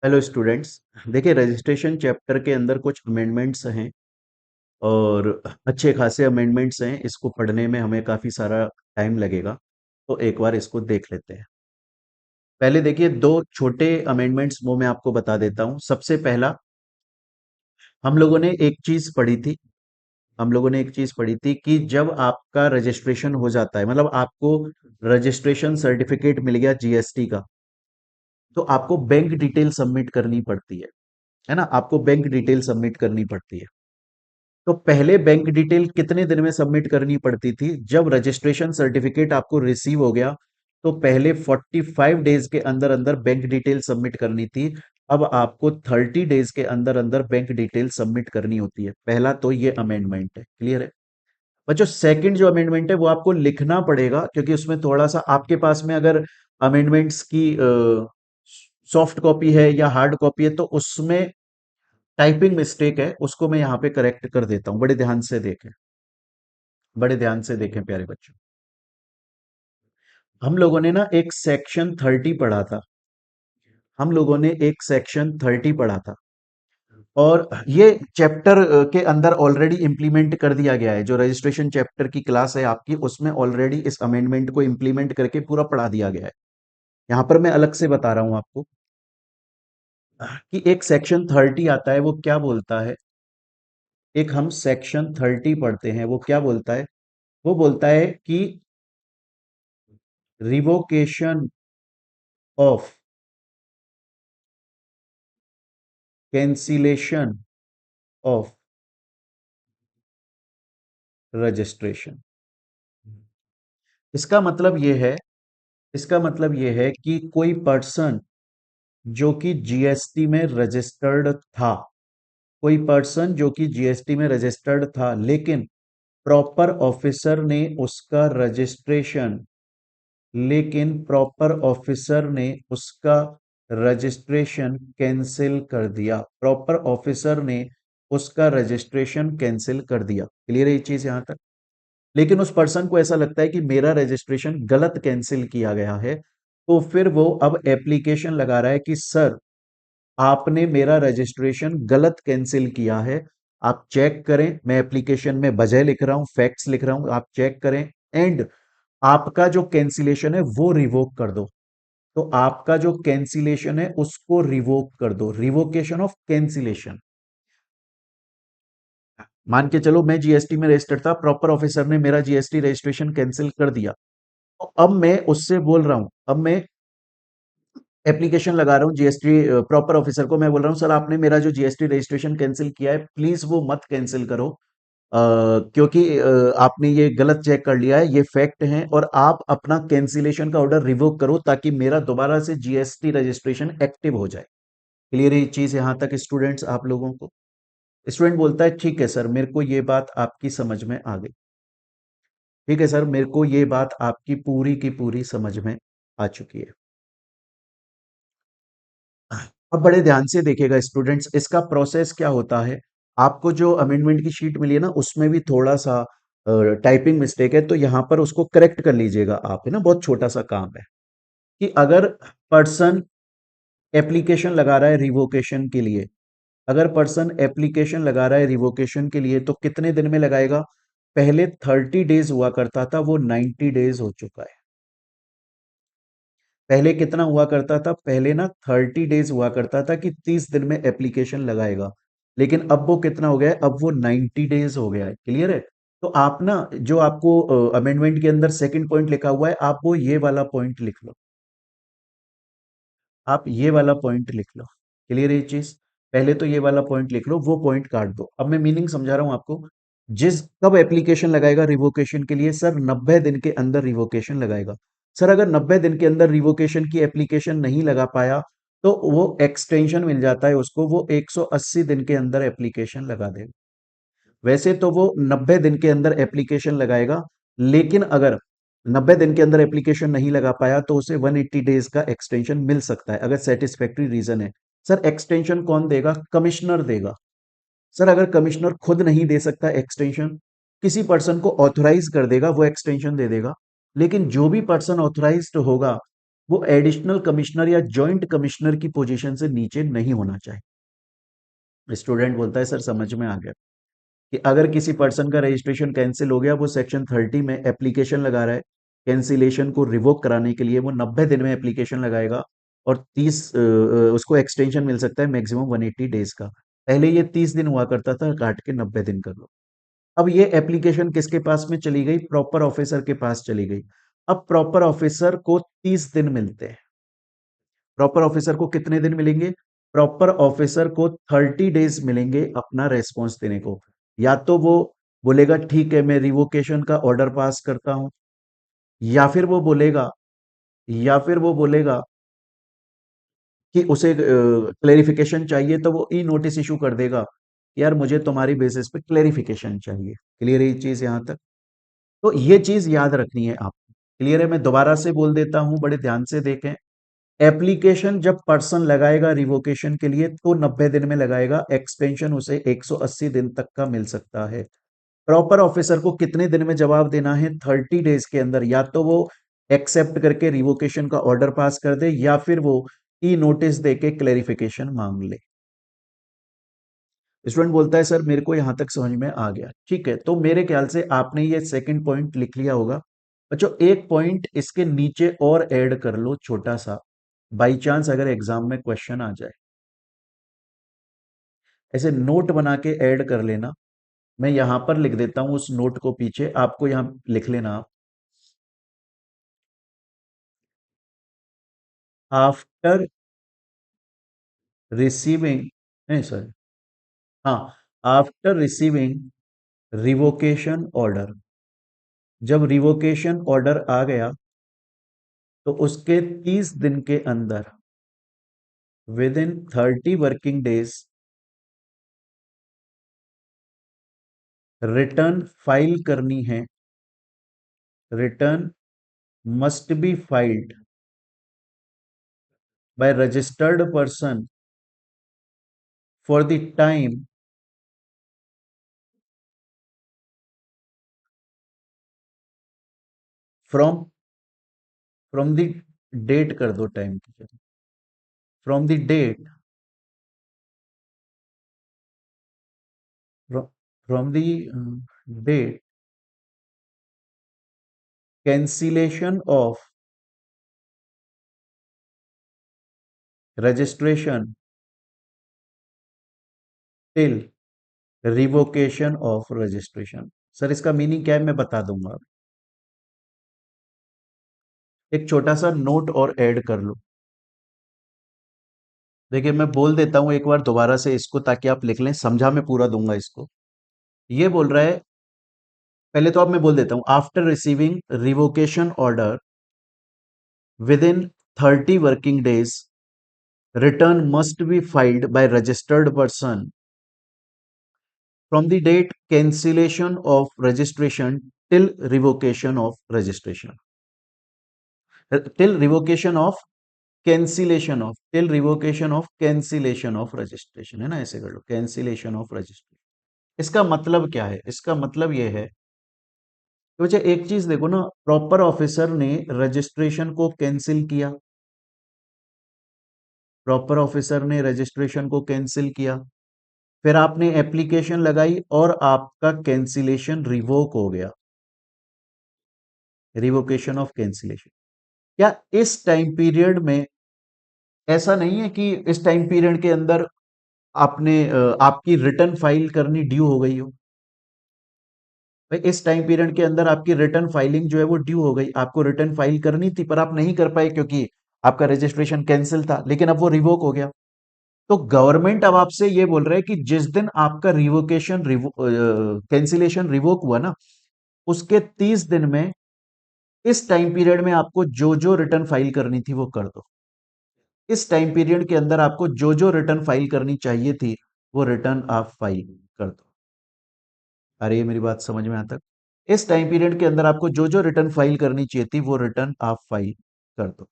Hello students. देखिए, registration chapter के अंदर कुछ अमेंडमेंट्स हैं और अच्छे खासे अमेंडमेंट्स हैं। इसको पढ़ने में हमें काफ़ी सारा टाइम लगेगा, तो एक बार इसको देख लेते हैं। पहले देखिए, दो छोटे अमेंडमेंट्स वो मैं आपको बता देता हूँ। सबसे पहला, हम लोगों ने एक चीज़ पढ़ी थी हम लोगों ने एक चीज़ पढ़ी थी कि जब आपका रजिस्ट्रेशन हो जाता है, मतलब आपको रजिस्ट्रेशन सर्टिफिकेट मिल गया जीएसटी का, तो आपको बैंक डिटेल सबमिट करनी पड़ती है ना। आपको बैंक डिटेल सबमिट करनी पड़ती है। तो पहले बैंक डिटेल कितने दिन में सबमिट करनी पड़ती थी? जब रजिस्ट्रेशन सर्टिफिकेट आपको रिसीव हो गया, तो पहले 45 डेज के अंदर अंदर बैंक डिटेल सबमिट करनी थी। अब आपको 30 डेज के अंदर अंदर बैंक डिटेल सबमिट करनी होती है। पहला तो ये अमेंडमेंट है, क्लियर है बच्चों। सेकंड जो अमेंडमेंट है वो आपको लिखना पड़ेगा, क्योंकि उसमें थोड़ा सा आपके पास में अगर अमेंडमेंट्स की सॉफ्ट कॉपी है या हार्ड कॉपी है, तो उसमें टाइपिंग मिस्टेक है, उसको मैं यहाँ पे करेक्ट कर देता हूँ। बड़े ध्यान से देखें प्यारे बच्चों। हम लोगों ने ना एक सेक्शन 30 पढ़ा था। हम लोगों ने एक सेक्शन 30 पढ़ा था, और ये चैप्टर के अंदर ऑलरेडी इंप्लीमेंट कर दिया गया है। जो रजिस्ट्रेशन चैप्टर की क्लास है आपकी, उसमें ऑलरेडी इस अमेंडमेंट को इंप्लीमेंट करके पूरा पढ़ा दिया गया है। यहाँ पर मैं अलग से बता रहा हूँ आपको कि एक सेक्शन 30 आता है, वो क्या बोलता है। एक हम सेक्शन 30 पढ़ते हैं, वो क्या बोलता है? वो बोलता है कि revocation of cancellation of registration. इसका मतलब ये है इसका मतलब ये है कि कोई पर्सन जो कि जीएसटी में रजिस्टर्ड था, कोई पर्सन जो कि जीएसटी में रजिस्टर्ड था, लेकिन प्रॉपर ऑफिसर ने उसका रजिस्ट्रेशन लेकिन प्रॉपर ऑफिसर ने उसका रजिस्ट्रेशन कैंसिल कर दिया। प्रॉपर ऑफिसर ने उसका रजिस्ट्रेशन कैंसिल कर दिया। क्लियर है ये चीज यहां तक? लेकिन उस पर्सन को ऐसा लगता है कि मेरा रजिस्ट्रेशन गलत कैंसिल किया गया है, तो फिर वो अब एप्लीकेशन लगा रहा है कि सर, आपने मेरा रजिस्ट्रेशन गलत कैंसिल किया है। आप चेक करें, मैं एप्लीकेशन में वजह लिख रहा हूं, फैक्ट्स लिख रहा हूं, आप चेक करें। एंड आपका जो कैंसिलेशन है वो रिवोक कर दो। तो आपका जो कैंसिलेशन है उसको रिवोक कर दो, रिवोकेशन ऑफ कैंसिलेशन। मान के चलो मैं जीएसटी में रजिस्टर्ड था, प्रॉपर ऑफिसर ने मेरा जीएसटी रजिस्ट्रेशन कैंसिल कर दिया। तो अब मैं उससे बोल रहा हूं, अब मैं एप्लीकेशन लगा रहा हूँ जीएसटी प्रॉपर ऑफिसर को, मैं बोल रहा हूँ सर, आपने मेरा जो जीएसटी रजिस्ट्रेशन कैंसिल किया है, प्लीज वो मत कैंसिल करो। क्योंकि आपने ये गलत चेक कर लिया है, ये फैक्ट है, और आप अपना कैंसिलेशन का ऑर्डर रिवोक करो ताकि मेरा दोबारा से जीएसटी रजिस्ट्रेशन एक्टिव हो जाए। क्लियर है ये चीज यहां तक स्टूडेंट्स, आप लोगों को? स्टूडेंट बोलता है ठीक है सर, मेरे को ये बात आपकी समझ में आ गई। ठीक है सर, मेरे को ये बात आपकी पूरी की पूरी समझ में आ चुकी है। अब बड़े ध्यान से देखिएगा स्टूडेंट्स, इसका प्रोसेस क्या होता है। आपको जो अमेंडमेंट की शीट मिली है ना, उसमें भी थोड़ा सा टाइपिंग मिस्टेक है, तो यहां पर उसको करेक्ट कर लीजिएगा आप, है ना। बहुत छोटा सा काम है कि अगर पर्सन एप्लीकेशन लगा रहा है रिवोकेशन के लिए, अगर पर्सन एप्लीकेशन लगा रहा है रिवोकेशन के लिए, तो कितने दिन में लगाएगा? पहले 30 डेज हुआ करता था, वो 90 डेज हो चुका है। पहले कितना हुआ करता था? पहले ना 30 डेज हुआ करता था कि 30 दिन में एप्लीकेशन लगाएगा, लेकिन अब वो कितना हो गया है? अब वो 90 डेज हो गया है। क्लियर है? तो आप ना, जो आपको अमेंडमेंट के अंदर सेकंड पॉइंट लिखा हुआ है, आप वो ये वाला पॉइंट लिख लो। आप ये वाला पॉइंट लिख लो। क्लियर है ये चीज? पहले तो ये वाला पॉइंट लिख लो, वो पॉइंट काट दो। अब मैं मीनिंग समझा रहा हूं आपको। जिस कब एप्लीकेशन लगाएगा रिवोकेशन के लिए? सर, 90 दिन के अंदर रिवोकेशन लगाएगा। सर, अगर 90 दिन के अंदर रिवोकेशन की एप्लीकेशन नहीं लगा पाया, तो वो एक्सटेंशन मिल जाता है उसको, वो 180 दिन के अंदर एप्लीकेशन लगा देगा। वैसे तो वो 90 दिन के अंदर एप्लीकेशन लगाएगा, लेकिन अगर 90 दिन के अंदर एप्लीकेशन नहीं लगा पाया, तो उसे 180 डेज का एक्सटेंशन मिल सकता है, अगर सेटिस्फैक्ट्री रीजन है। सर, एक्सटेंशन कौन देगा? कमिश्नर देगा। सर, अगर कमिश्नर खुद नहीं दे सकता एक्सटेंशन, किसी पर्सन को ऑथराइज कर देगा, वो एक्सटेंशन दे देगा। लेकिन जो भी पर्सन ऑथराइज्ड होगा, वो एडिशनल कमिश्नर या जॉइंट कमिश्नर की पोजीशन से नीचे नहीं होना चाहिए। स्टूडेंट बोलता है सर समझ में आ गया कि अगर किसी पर्सन का रजिस्ट्रेशन कैंसिल हो गया, वो सेक्शन 30 में एप्लीकेशन लगा रहा है कैंसिलेशन को रिवोक कराने के लिए, वो 90 दिन में एप्लीकेशन लगाएगा और 30 उसको एक्सटेंशन मिल सकता है मैक्सिमम 180 डेज का। पहले ये 30 दिन हुआ करता था, काट के 90 दिन कर लो। अब ये एप्लीकेशन किसके पास में चली गई? प्रॉपर ऑफिसर के पास चली गई। अब प्रॉपर ऑफिसर को 30 दिन मिलते हैं। प्रॉपर ऑफिसर को कितने दिन मिलेंगे? प्रॉपर ऑफिसर को 30 डेज मिलेंगे अपना रेस्पॉन्स देने को। या तो वो बोलेगा ठीक है मैं रिवोकेशन का ऑर्डर पास करता हूं, या फिर वो बोलेगा या फिर वो बोलेगा कि उसे क्लेरिफिकेशन चाहिए, तो वो ई नोटिस इशू कर देगा यार मुझे तुम्हारी बेसिस पे क्लेरिफिकेशन चाहिए। क्लियर है ये चीज यहां तक? तो ये चीज याद रखनी है आपको। क्लियर है? मैं दोबारा से बोल देता हूं, बड़े ध्यान से देखें। एप्लीकेशन जब पर्सन लगाएगा रिवोकेशन के लिए तो 90 दिन में लगाएगा, एक्सटेंशन उसे 180 दिन तक का मिल सकता है। प्रॉपर ऑफिसर को कितने दिन में जवाब देना है? 30 डेज के अंदर। या तो वो एक्सेप्ट करके रिवोकेशन का ऑर्डर पास कर दे, या फिर वो ई नोटिस देके क्लेरिफिकेशन मांग ले। स्टूडेंट बोलता है सर मेरे को यहां तक समझ में आ गया। ठीक है, तो मेरे ख्याल से आपने ये सेकंड पॉइंट लिख लिया होगा। बच्चों एक पॉइंट इसके नीचे और ऐड कर लो छोटा सा, बाई चांस अगर एग्जाम में क्वेश्चन आ जाए। ऐसे नोट बना के ऐड कर लेना। मैं यहां पर लिख देता हूं उस नोट को, पीछे आपको यहां लिख लेना आप। आफ्टर रिसीविंग, नहीं सॉरी, हाँ, आफ्टर रिसीविंग रिवोकेशन ऑर्डर। जब रिवोकेशन ऑर्डर आ गया तो उसके 30 दिन के अंदर, within 30 working days, return file करनी है। Return must be filed by registered person for the time from from the date कर दो, टाइम की जगह from the date, from the date cancellation of registration till revocation of registration. Sir इसका meaning क्या है मैं बता दूंगा। एक छोटा सा नोट और ऐड कर लो। देखिए मैं बोल देता हूं एक बार दोबारा से इसको, ताकि आप लिख लें, समझा मैं पूरा दूंगा इसको। ये बोल रहा है, पहले तो अब मैं बोल देता हूं, after receiving revocation order within 30 working days, return must be filed by registered person from the date cancellation of registration till revocation of registration, till revocation of cancellation of, till revocation of cancellation of registration, है ना? ऐसे कर लो, cancellation of registration. इसका मतलब क्या है? इसका मतलब यह है कि बच्चे एक चीज देखो ना, प्रॉपर ऑफिसर ने रजिस्ट्रेशन को कैंसिल किया। प्रॉपर ऑफिसर ने रजिस्ट्रेशन को कैंसिल किया, फिर आपने एप्लीकेशन लगाई और आपका कैंसिलेशन रिवोक हो गया। Revocation of cancellation. क्या इस टाइम पीरियड में ऐसा नहीं है कि इस टाइम पीरियड के अंदर आपने आपकी रिटर्न फाइल करनी ड्यू हो गई हो? भाई इस टाइम पीरियड के अंदर आपकी रिटर्न फाइलिंग जो है वो ड्यू हो गई, आपको रिटर्न फाइल करनी थी पर आप नहीं कर पाए क्योंकि आपका रजिस्ट्रेशन कैंसिल था, लेकिन अब वो रिवोक हो गया। तो गवर्नमेंट अब आपसे ये बोल रहा है कि जिस दिन आपका रिवोकेशन कैंसिलेशन रिवोक हुआ ना, उसके 30 दिन में, इस टाइम पीरियड में आपको जो जो रिटर्न फाइल करनी थी वो कर दो। इस टाइम पीरियड के अंदर आपको जो जो रिटर्न फाइल करनी चाहिए थी वो रिटर्न आप फाइल कर दो। अरे ये मेरी बात समझ में आता है? इस टाइम पीरियड के अंदर आपको जो जो रिटर्न फाइल करनी चाहिए थी वो रिटर्न आप फाइल कर दो।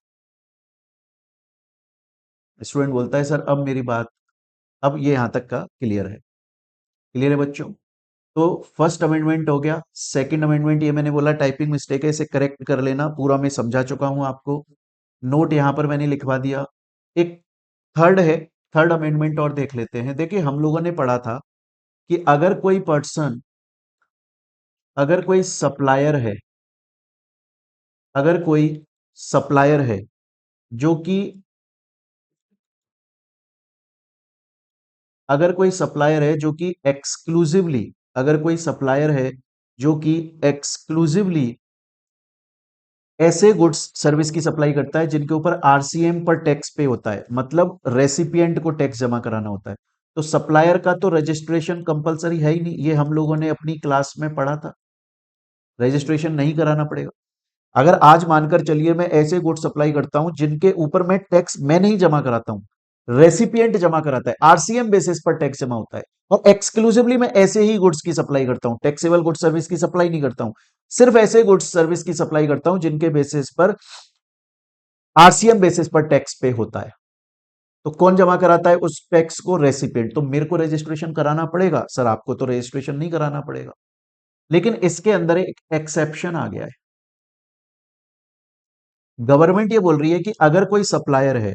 स्टूडेंट बोलता है सर अब मेरी बात, अब ये यहां तक का क्लियर है। क्लियर है बच्चों? तो फर्स्ट अमेंडमेंट हो गया। सेकंड अमेंडमेंट, ये मैंने बोला टाइपिंग मिस्टेक है, इसे करेक्ट कर लेना, पूरा मैं समझा चुका हूं आपको। नोट यहां पर मैंने लिखवा दिया। एक थर्ड है, थर्ड अमेंडमेंट और देख लेते हैं। देखिए हम लोगों ने पढ़ा था कि अगर कोई पर्सन, अगर कोई सप्लायर है, अगर कोई सप्लायर है जो कि, अगर कोई सप्लायर है जो कि एक्सक्लूसिवली, अगर कोई सप्लायर है जो कि एक्सक्लूसिवली ऐसे गुड्स सर्विस की सप्लाई करता है जिनके ऊपर आरसीएम पर टैक्स पे होता है, मतलब रेसिपिएंट को टैक्स जमा कराना होता है, तो सप्लायर का तो रजिस्ट्रेशन कंपलसरी है ही नहीं। ये हम लोगों ने अपनी क्लास में पढ़ा था, रजिस्ट्रेशन नहीं कराना पड़ेगा। अगर आज मानकर चलिए मैं ऐसे गुड्स सप्लाई करता हूं जिनके ऊपर मैं टैक्स मैं नहीं जमा कराता हूं, रेसिपिएंट जमा कराता है, आरसीएम बेसिस पर टैक्स जमा होता है, और एक्सक्लूसिवली मैं ऐसे ही गुड्स की सप्लाई करता हूं, टैक्सेबल गुड्स सर्विस की सप्लाई नहीं करता हूं, सिर्फ ऐसे गुड्स सर्विस की सप्लाई करता हूं जिनके बेसिस पर, आरसीएम बेसिस पर टैक्स पे होता है। तो कौन जमा कराता है उस टैक्स को? रेसिपिएंट। तो मेरे को रजिस्ट्रेशन कराना पड़ेगा सर, आपको तो रजिस्ट्रेशन नहीं कराना पड़ेगा। लेकिन इसके अंदर एक एक्सेप्शन आ गया है। गवर्नमेंट ये बोल रही है कि अगर कोई सप्लायर है,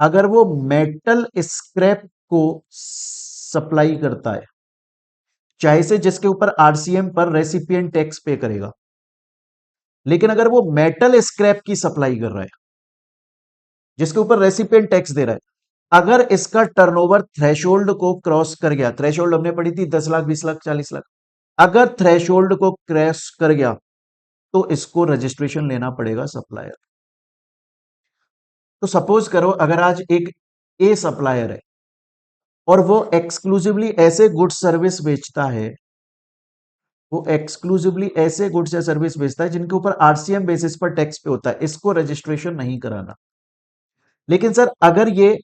अगर वो मेटल स्क्रैप को सप्लाई करता है, चाहे से जिसके ऊपर आरसीएम पर रेसिपिएंट टैक्स पे करेगा, लेकिन अगर वो मेटल स्क्रैप की सप्लाई कर रहा है जिसके ऊपर रेसिपिएंट टैक्स दे रहा है, अगर इसका टर्नओवर थ्रेशोल्ड को क्रॉस कर गया, थ्रेशोल्ड हमने पढ़ी थी 10 लाख, 20 लाख, 40 लाख, अगर थ्रेशोल्ड को क्रॉस कर गया तो इसको रजिस्ट्रेशन लेना पड़ेगा सप्लायर। तो सपोज करो अगर आज एक ए सप्लायर है और वो एक्सक्लूसिवली ऐसे गुड्स सर्विस बेचता है, वो एक्सक्लूसिवली ऐसे गुड्स या सर्विस बेचता है जिनके ऊपर आरसीएम बेसिस पर टैक्स पे होता है, इसको रजिस्ट्रेशन नहीं कराना। लेकिन सर अगर ये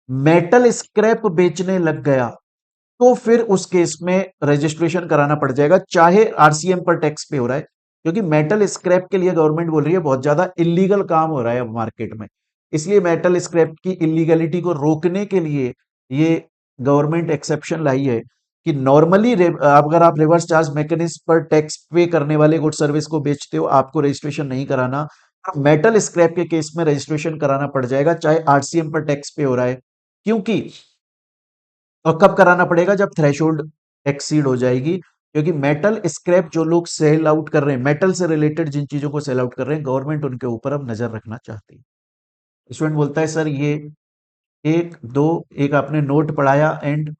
मेटल स्क्रैप बेचने लग गया तो फिर उस केस में रजिस्ट्रेशन कराना पड़ जाएगा, चाहे आरसीएम पर टैक्स पे हो रहा है, क्योंकि मेटल स्क्रैप के लिए गवर्नमेंट बोल रही है बहुत ज्यादा इलीगल काम हो रहा है अब मार्केट में। इसलिए मेटल स्क्रैप की इलीगलिटी को रोकने के लिए ये गवर्नमेंट एक्सेप्शन लाई है कि नॉर्मली अगर आप रिवर्स चार्ज मैकेनिज्म पर टैक्स पे करने वाले गुड सर्विस को बेचते हो, आपको रजिस्ट्रेशन नहीं कराना। मेटल स्क्रैप के केस में रजिस्ट्रेशन कराना पड़ जाएगा, चाहे आरसीएम पर टैक्स पे हो रहा है। क्योंकि, और कब कराना पड़ेगा? जब थ्रेशोल्ड एक्सीड हो जाएगी, क्योंकि मेटल स्क्रैप जो लोग सेल आउट कर रहे हैं, मेटल से रिलेटेड जिन चीजों को सेल आउट कर रहे हैं, गवर्नमेंट उनके ऊपर अब नजर रखना चाहती है। स्टूडेंट बोलता है सर ये एक दो, एक आपने नोट पढ़ाया एंड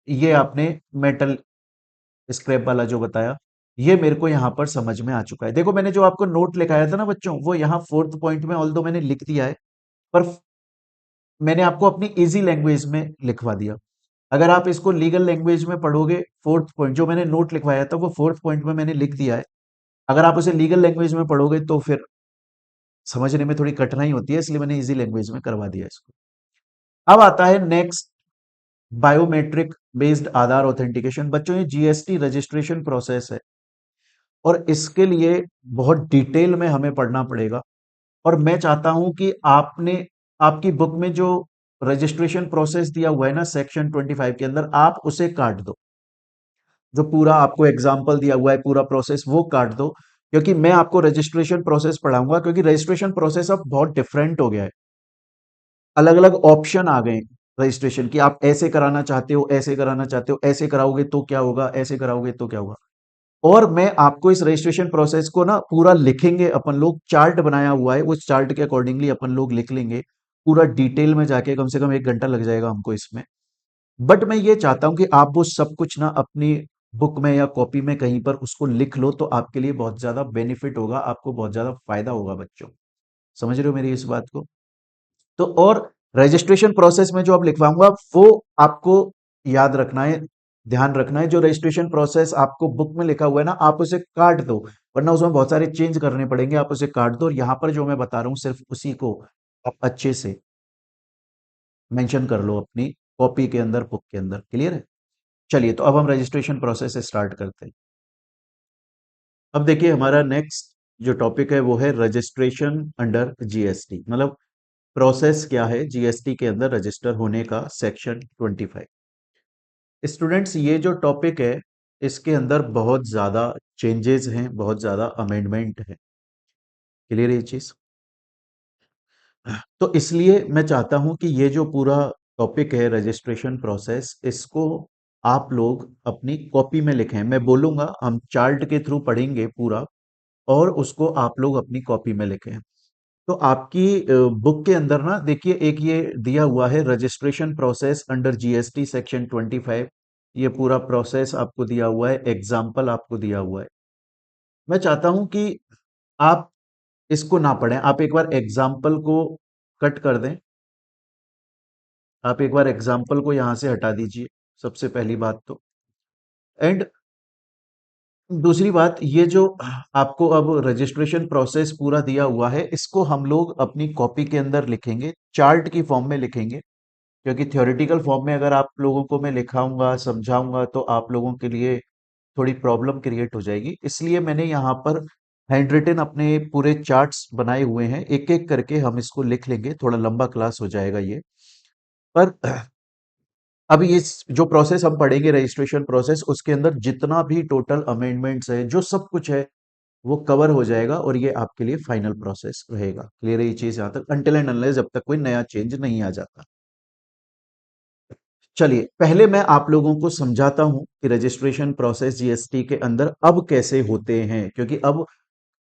ये आपने मेटल स्क्रैप वाला जो बताया, ये मेरे को यहां पर समझ में आ चुका है। देखो मैंने जो आपको नोट लिखाया था ना बच्चों, वो यहाँ फोर्थ पॉइंट में ऑल्दो मैंने लिख दिया है, पर मैंने आपको अपनी इजी लैंग्वेज में लिखवा दिया। अगर आप इसको लीगल लैंग्वेज में पढ़ोगे, फोर्थ पॉइंट जो मैंने नोट लिखवाया था वो फोर्थ पॉइंट में मैंने लिख दिया है, अगर आप उसे लीगल लैंग्वेज में पढ़ोगे तो फिर समझने में थोड़ी कठिनाई होती है, इसलिए मैंने इजी लैंग्वेज में करवा दिया इसको। अब आता है नेक्स्ट, बायोमेट्रिक बेस्ड आधार ऑथेंटिकेशन। बच्चों ये जीएसटी रजिस्ट्रेशन प्रोसेस है और इसके लिए बहुत डिटेल में हमें पढ़ना पड़ेगा, और मैं चाहता हूं कि आपने, आपकी बुक में जो रजिस्ट्रेशन प्रोसेस दिया हुआ है ना सेक्शन 25 के अंदर, आप उसे काट दो। जो पूरा आपको एग्जाम्पल दिया हुआ है पूरा प्रोसेस वो काट दो, क्योंकि मैं आपको रजिस्ट्रेशन प्रोसेस पढ़ाऊंगा, क्योंकि रजिस्ट्रेशन प्रोसेस अब बहुत डिफरेंट हो गया है। अलग अलग ऑप्शन आ गए रजिस्ट्रेशन की, आप ऐसे कराना चाहते हो, ऐसे कराना चाहते हो, ऐसे कराओगे तो क्या होगा, ऐसे कराओगे तो क्या होगा। और मैं आपको इस रजिस्ट्रेशन प्रोसेस को ना पूरा लिखेंगे, अपन लोग चार्ट बनाया हुआ है, उस चार्ट के अकॉर्डिंगली अपन लोग लिख लेंगे पूरा डिटेल में जाके, कम से कम 1 घंटा लग जाएगा हमको इसमें। बट मैं ये चाहता हूं कि आप वो सब कुछ ना अपनी बुक में या कॉपी में कहीं पर उसको लिख लो, तो आपके लिए बहुत ज्यादा बेनिफिट होगा, आपको बहुत ज्यादा फायदा होगा बच्चों। समझ रहे हो मेरी इस बात को? तो और रजिस्ट्रेशन प्रोसेस में जो आप लिखवाऊंगा वो आपको याद रखना है, ध्यान रखना है। जो रजिस्ट्रेशन प्रोसेस आपको बुक में लिखा हुआ है ना, आप उसे काट दो, वरना उसमें बहुत सारे चेंज करने पड़ेंगे, आप उसे काट दो, और यहां पर जो मैं बता रहा हूं सिर्फ उसी को आप अच्छे से मेंशन कर लो अपनी कॉपी के अंदर, बुक के अंदर। क्लियर है? चलिए तो अब हम रजिस्ट्रेशन प्रोसेस स्टार्ट करते हैं। अब देखिए हमारा नेक्स्ट जो टॉपिक है वो है रजिस्ट्रेशन अंडर जीएसटी, मतलब प्रोसेस क्या है जीएसटी के अंदर रजिस्टर होने का, सेक्शन 25। स्टूडेंट्स ये जो टॉपिक है इसके अंदर बहुत ज्यादा चेंजेस हैं, बहुत ज्यादा अमेंडमेंट है। क्लियर है ये चीज? तो इसलिए मैं चाहता हूं कि ये जो पूरा टॉपिक है रजिस्ट्रेशन प्रोसेस, इसको आप लोग अपनी कॉपी में लिखें। मैं बोलूंगा, हम चार्ट के थ्रू पढ़ेंगे पूरा, और उसको आप लोग अपनी कॉपी में लिखें। तो आपकी बुक के अंदर ना देखिए, एक ये दिया हुआ है registration process under GST section 25। ये पूरा प्रोसेस आपको दिया हुआ है, एग्जाम्पल आपको दिया हुआ है। मैं चाहता हूं कि आप इसको ना पढ़ें, आप एक बार एग्जाम्पल को कट कर दें। आप एक बार एग्जाम्पल को यहां से हटा दीजिए, सबसे पहली बात तो। एंड दूसरी बात, ये जो आपको अब रजिस्ट्रेशन प्रोसेस पूरा दिया हुआ है, इसको हम लोग अपनी कॉपी के अंदर लिखेंगे, चार्ट की फॉर्म में लिखेंगे। क्योंकि थ्योरेटिकल फॉर्म में अगर आप लोगों को मैं लिखाऊंगा, समझाऊंगा, तो आप लोगों के लिए थोड़ी प्रॉब्लम क्रिएट हो जाएगी। इसलिए मैंने यहाँ पर हैंड रिटन अपने पूरे चार्ट्स बनाए हुए हैं, एक एक करके हम इसको लिख लेंगे, थोड़ा लंबा क्लास हो जाएगा ये। पर अभी इस जो प्रोसेस हम पढ़ेंगे रजिस्ट्रेशन प्रोसेस, उसके अंदर जितना भी टोटल अमेंडमेंट्स है, जो सब कुछ है, वो कवर हो जाएगा, और ये आपके लिए फाइनल प्रोसेस रहेगा। क्लियर है ये चीज यहाँ तक, अनटिल एंड अनलेस जब तक कोई नया चेंज नहीं आ जाता। चलिए, पहले मैं आप लोगों को समझाता हूं कि रजिस्ट्रेशन प्रोसेस जीएसटी के अंदर अब कैसे होते हैं, क्योंकि अब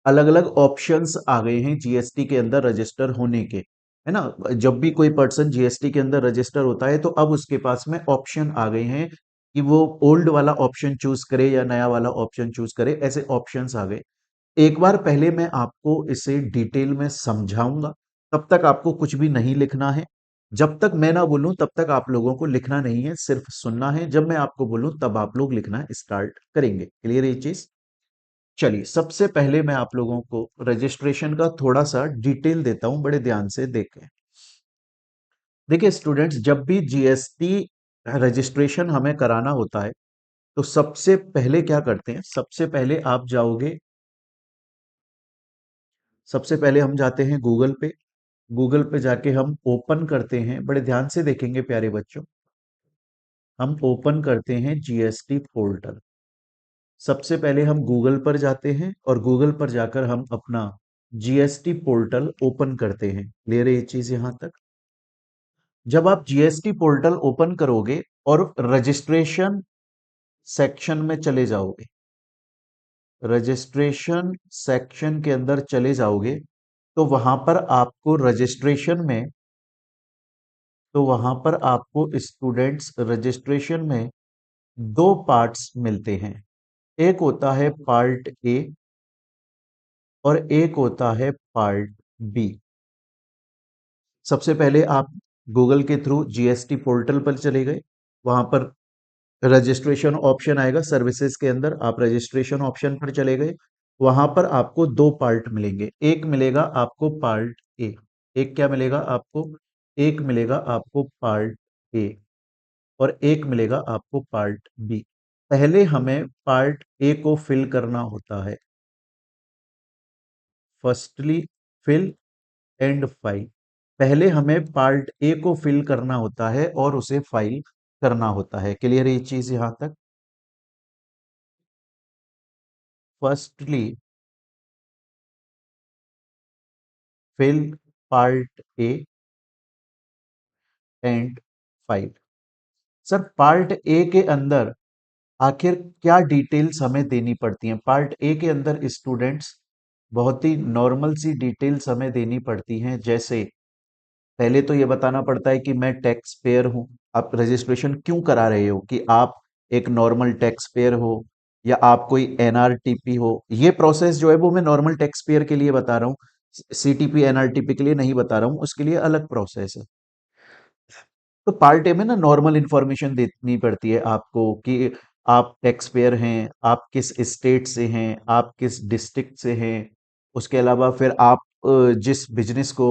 अलग अलग ऑप्शंस आ गए हैं जीएसटी के अंदर रजिस्टर होने के, है ना। जब भी कोई पर्सन जीएसटी के अंदर रजिस्टर होता है, तो अब उसके पास में ऑप्शन आ गए हैं कि वो ओल्ड वाला ऑप्शन चूज करे या नया वाला ऑप्शन चूज करे, ऐसे ऑप्शंस आ गए। एक बार पहले मैं आपको इसे डिटेल में समझाऊंगा, तब तक आपको कुछ भी नहीं लिखना है। जब तक मैं ना बोलूं तब तक आप लोगों को लिखना नहीं है, सिर्फ सुनना है। जब मैं आपको बोलूं तब आप लोग लिखना स्टार्ट करेंगे। क्लियर है ये चीज? चलिए, सबसे पहले मैं आप लोगों को रजिस्ट्रेशन का थोड़ा सा डिटेल देता हूं, बड़े ध्यान से देखें। देखिए स्टूडेंट्स, जब भी जीएसटी रजिस्ट्रेशन हमें कराना होता है, तो सबसे पहले क्या करते हैं, सबसे पहले आप जाओगे, सबसे पहले हम जाते हैं गूगल पे। गूगल पे जाके हम ओपन करते हैं, बड़े ध्यान से देखेंगे प्यारे बच्चों। हम ओपन करते हैं जीएसटी पोर्टल। सबसे पहले हम गूगल पर जाते हैं, और गूगल पर जाकर हम अपना जीएसटी पोर्टल ओपन करते हैं। क्लियर है ये चीज यहां तक? जब आप जीएसटी पोर्टल ओपन करोगे और रजिस्ट्रेशन सेक्शन में चले जाओगे, रजिस्ट्रेशन सेक्शन के अंदर चले जाओगे, तो वहां पर आपको रजिस्ट्रेशन में, तो वहां पर आपको स्टूडेंट्स रजिस्ट्रेशन में दो पार्ट्स मिलते हैं। एक होता है पार्ट ए, और एक होता है पार्ट बी। सबसे पहले आप गूगल के थ्रू जीएसटी पोर्टल पर चले गए, वहां पर रजिस्ट्रेशन ऑप्शन आएगा, सर्विसेज के अंदर आप रजिस्ट्रेशन ऑप्शन पर चले गए। वहां पर आपको दो पार्ट मिलेंगे, एक मिलेगा आपको पार्ट ए, एक क्या मिलेगा आपको, एक मिलेगा आपको पार्ट ए, और एक मिलेगा आपको पार्ट बी। पहले हमें पार्ट ए को फिल करना होता है। Firstly fill and file. पहले हमें पार्ट ए को फिल करना होता है और उसे फाइल करना होता है। क्लियर है ये चीज यहां तक? Firstly fill part A and file. Sir, part A के अंदर आखिर क्या डिटेल्स हमें देनी पड़ती हैं? पार्ट ए के अंदर स्टूडेंट्स बहुत ही नॉर्मल सी डिटेल्स हमें देनी पड़ती हैं। जैसे पहले तो ये बताना पड़ता है कि मैं टैक्स पेयर हूं। आप रजिस्ट्रेशन क्यों करा रहे हो, कि आप एक नॉर्मल टैक्स पेयर हो या आप कोई एनआरटीपी हो। ये प्रोसेस जो है वो मैं नॉर्मल टैक्स पेयर के लिए बता रहा हूँ, सीटीपी एनआरटीपी के लिए नहीं बता रहा हूँ, उसके लिए अलग प्रोसेस है। तो पार्ट ए में ना नॉर्मल इंफॉर्मेशन देनी पड़ती है आपको, कि आप टैक्स पेयर हैं, आप किस स्टेट से हैं, आप किस डिस्ट्रिक्ट से हैं। उसके अलावा फिर आप जिस बिजनेस को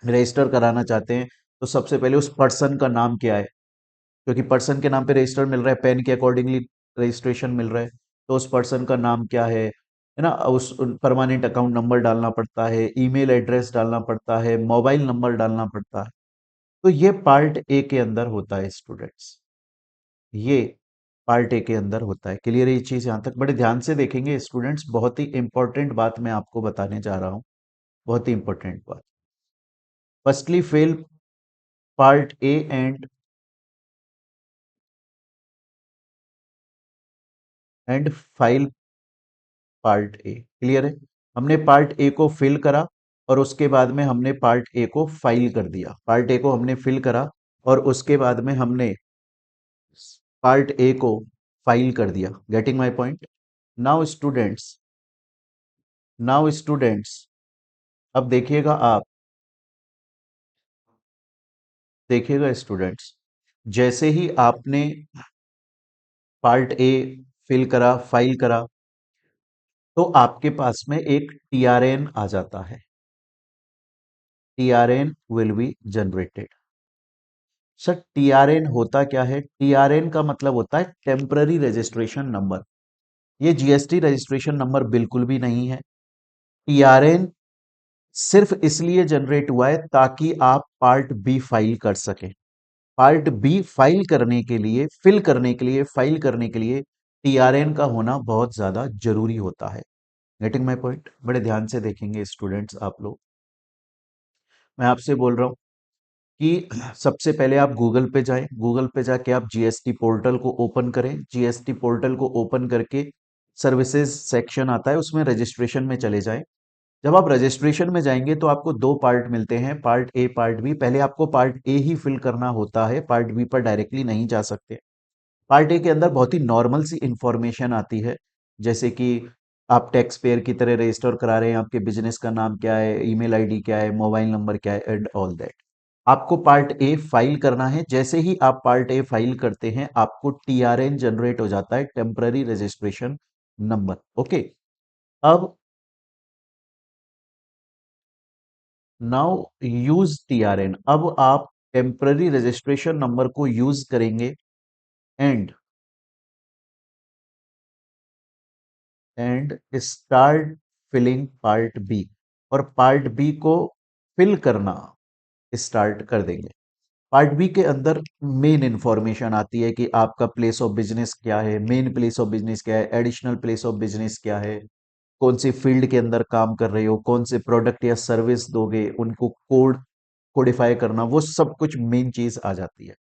रजिस्टर कराना चाहते हैं, तो सबसे पहले उस पर्सन का नाम क्या है, क्योंकि पर्सन के नाम पे रजिस्टर मिल रहा है, पैन के अकॉर्डिंगली रजिस्ट्रेशन मिल रहा है। तो उस पर्सन का नाम क्या है ना। उस परमानेंट अकाउंट नंबर डालना पड़ता है, ईमेल एड्रेस डालना पड़ता है, मोबाइल नंबर डालना पड़ता है। तो ये पार्ट ए के अंदर होता है स्टूडेंट्स, ये पार्ट ए के अंदर होता है। क्लियर है ये चीज यहाँ तक? बड़े ध्यान से देखेंगे स्टूडेंट्स, बहुत ही इंपॉर्टेंट बात मैं आपको बताने जा रहा हूँ, बहुत ही इंपॉर्टेंट बात। Firstly fill part A and file part A. Clear है? हमने पार्ट ए को फिल करा और उसके बाद में हमने पार्ट ए को फाइल कर दिया। पार्ट ए को हमने फिल करा और उसके बाद में हमने पार्ट ए को फाइल कर दिया। Getting my point? Now students, now students, अब देखिएगा स्टूडेंट्स, जैसे ही आपने पार्ट ए फिल करा, फाइल करा, तो आपके पास में एक टीआरएन आ जाता है। TRN will be generated. Sir TRN होता क्या है? टीआरएन का मतलब होता है टेम्पररी रजिस्ट्रेशन नंबर। ये जीएसटी रजिस्ट्रेशन नंबर बिल्कुल भी नहीं है। टीआरएन सिर्फ इसलिए जनरेट हुआ है ताकि आप पार्ट बी फाइल कर सकें। पार्ट बी फाइल करने के लिए, फिल करने के लिए, फाइल करने के लिए टीआरएन का होना बहुत ज्यादा जरूरी होता है। Getting my point? बड़े ध्यान से देखेंगे स्टूडेंट्स आप लोग। मैं आपसे बोल रहा हूं कि सबसे पहले आप गूगल पे जाएं। गूगल पे जाके आप जीएसटी पोर्टल को ओपन करें। जीएसटी पोर्टल को ओपन करके सर्विसेज सेक्शन आता है, उसमें रजिस्ट्रेशन में चले जाएं। जब आप रजिस्ट्रेशन में जाएंगे तो आपको दो पार्ट मिलते हैं, पार्ट ए, पार्ट बी। पहले आपको पार्ट ए ही फिल करना होता है, पार्ट बी पर डायरेक्टली नहीं जा सकते। पार्ट ए के अंदर बहुत ही नॉर्मल सी इंफॉर्मेशन आती है, जैसे कि आप टैक्स पेयर की तरह रजिस्टर करा रहे हैं, आपके बिजनेस का नाम क्या है, ईमेल आईडी क्या है, मोबाइल नंबर क्या है, एंड ऑल दैट। आपको पार्ट ए फाइल करना है। जैसे ही आप पार्ट ए फाइल करते हैं आपको टीआरएन जनरेट हो जाता है, टेम्पररी रजिस्ट्रेशन नंबर। ओके। अब नाउ यूज टीआरएन। अब आप टेम्पररी रजिस्ट्रेशन नंबर को यूज करेंगे and start filling part B. और पार्ट बी को फिल करना स्टार्ट कर देंगे। पार्ट बी के अंदर मेन इंफॉर्मेशन आती है कि आपका प्लेस ऑफ बिजनेस क्या है, मेन प्लेस ऑफ बिजनेस क्या है, एडिशनल प्लेस ऑफ बिजनेस क्या है, कौन सी फील्ड के अंदर काम कर रहे हो, कौन से प्रोडक्ट या सर्विस दोगे, उनको कोडिफाई करना, वो सब कुछ मेन चीज आ जाती है।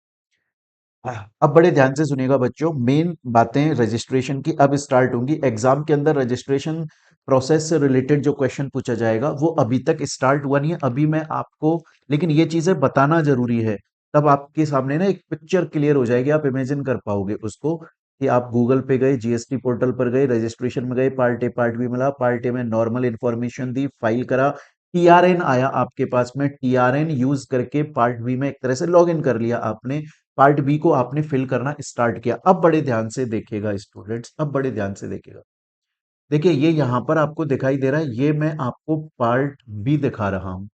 अब बड़े ध्यान से सुनिएगा बच्चों, मेन बातें रजिस्ट्रेशन की अब स्टार्ट होंगी। एग्जाम के अंदर रजिस्ट्रेशन प्रोसेस से रिलेटेड जो क्वेश्चन पूछा जाएगा वो अभी तक स्टार्ट हुआ नहीं है। अभी मैं आपको लेकिन ये चीजें बताना जरूरी है, तब आपके सामने ना एक पिक्चर क्लियर हो जाएगी, आप इमेजिन कर पाओगे उसको कि आप गूगल पे गए, जीएसटी पोर्टल पर गए, रजिस्ट्रेशन में गए, पार्ट ए पार्ट बी मिला, पार्ट ए में नॉर्मल इंफॉर्मेशन दी, फाइल करा, टीआरएन आया आपके पास में, टीआरएन यूज करके पार्ट बी में एक तरह से लॉग इन कर लिया आपने, पार्ट बी को आपने फिल करना स्टार्ट किया। अब बड़े ध्यान से देखिएगा स्टूडेंट्स, अब बड़े ध्यान से देखिएगा। देखिए ये यहां पर आपको दिखाई दे रहा है, ये मैं आपको पार्ट बी दिखा रहा हूं।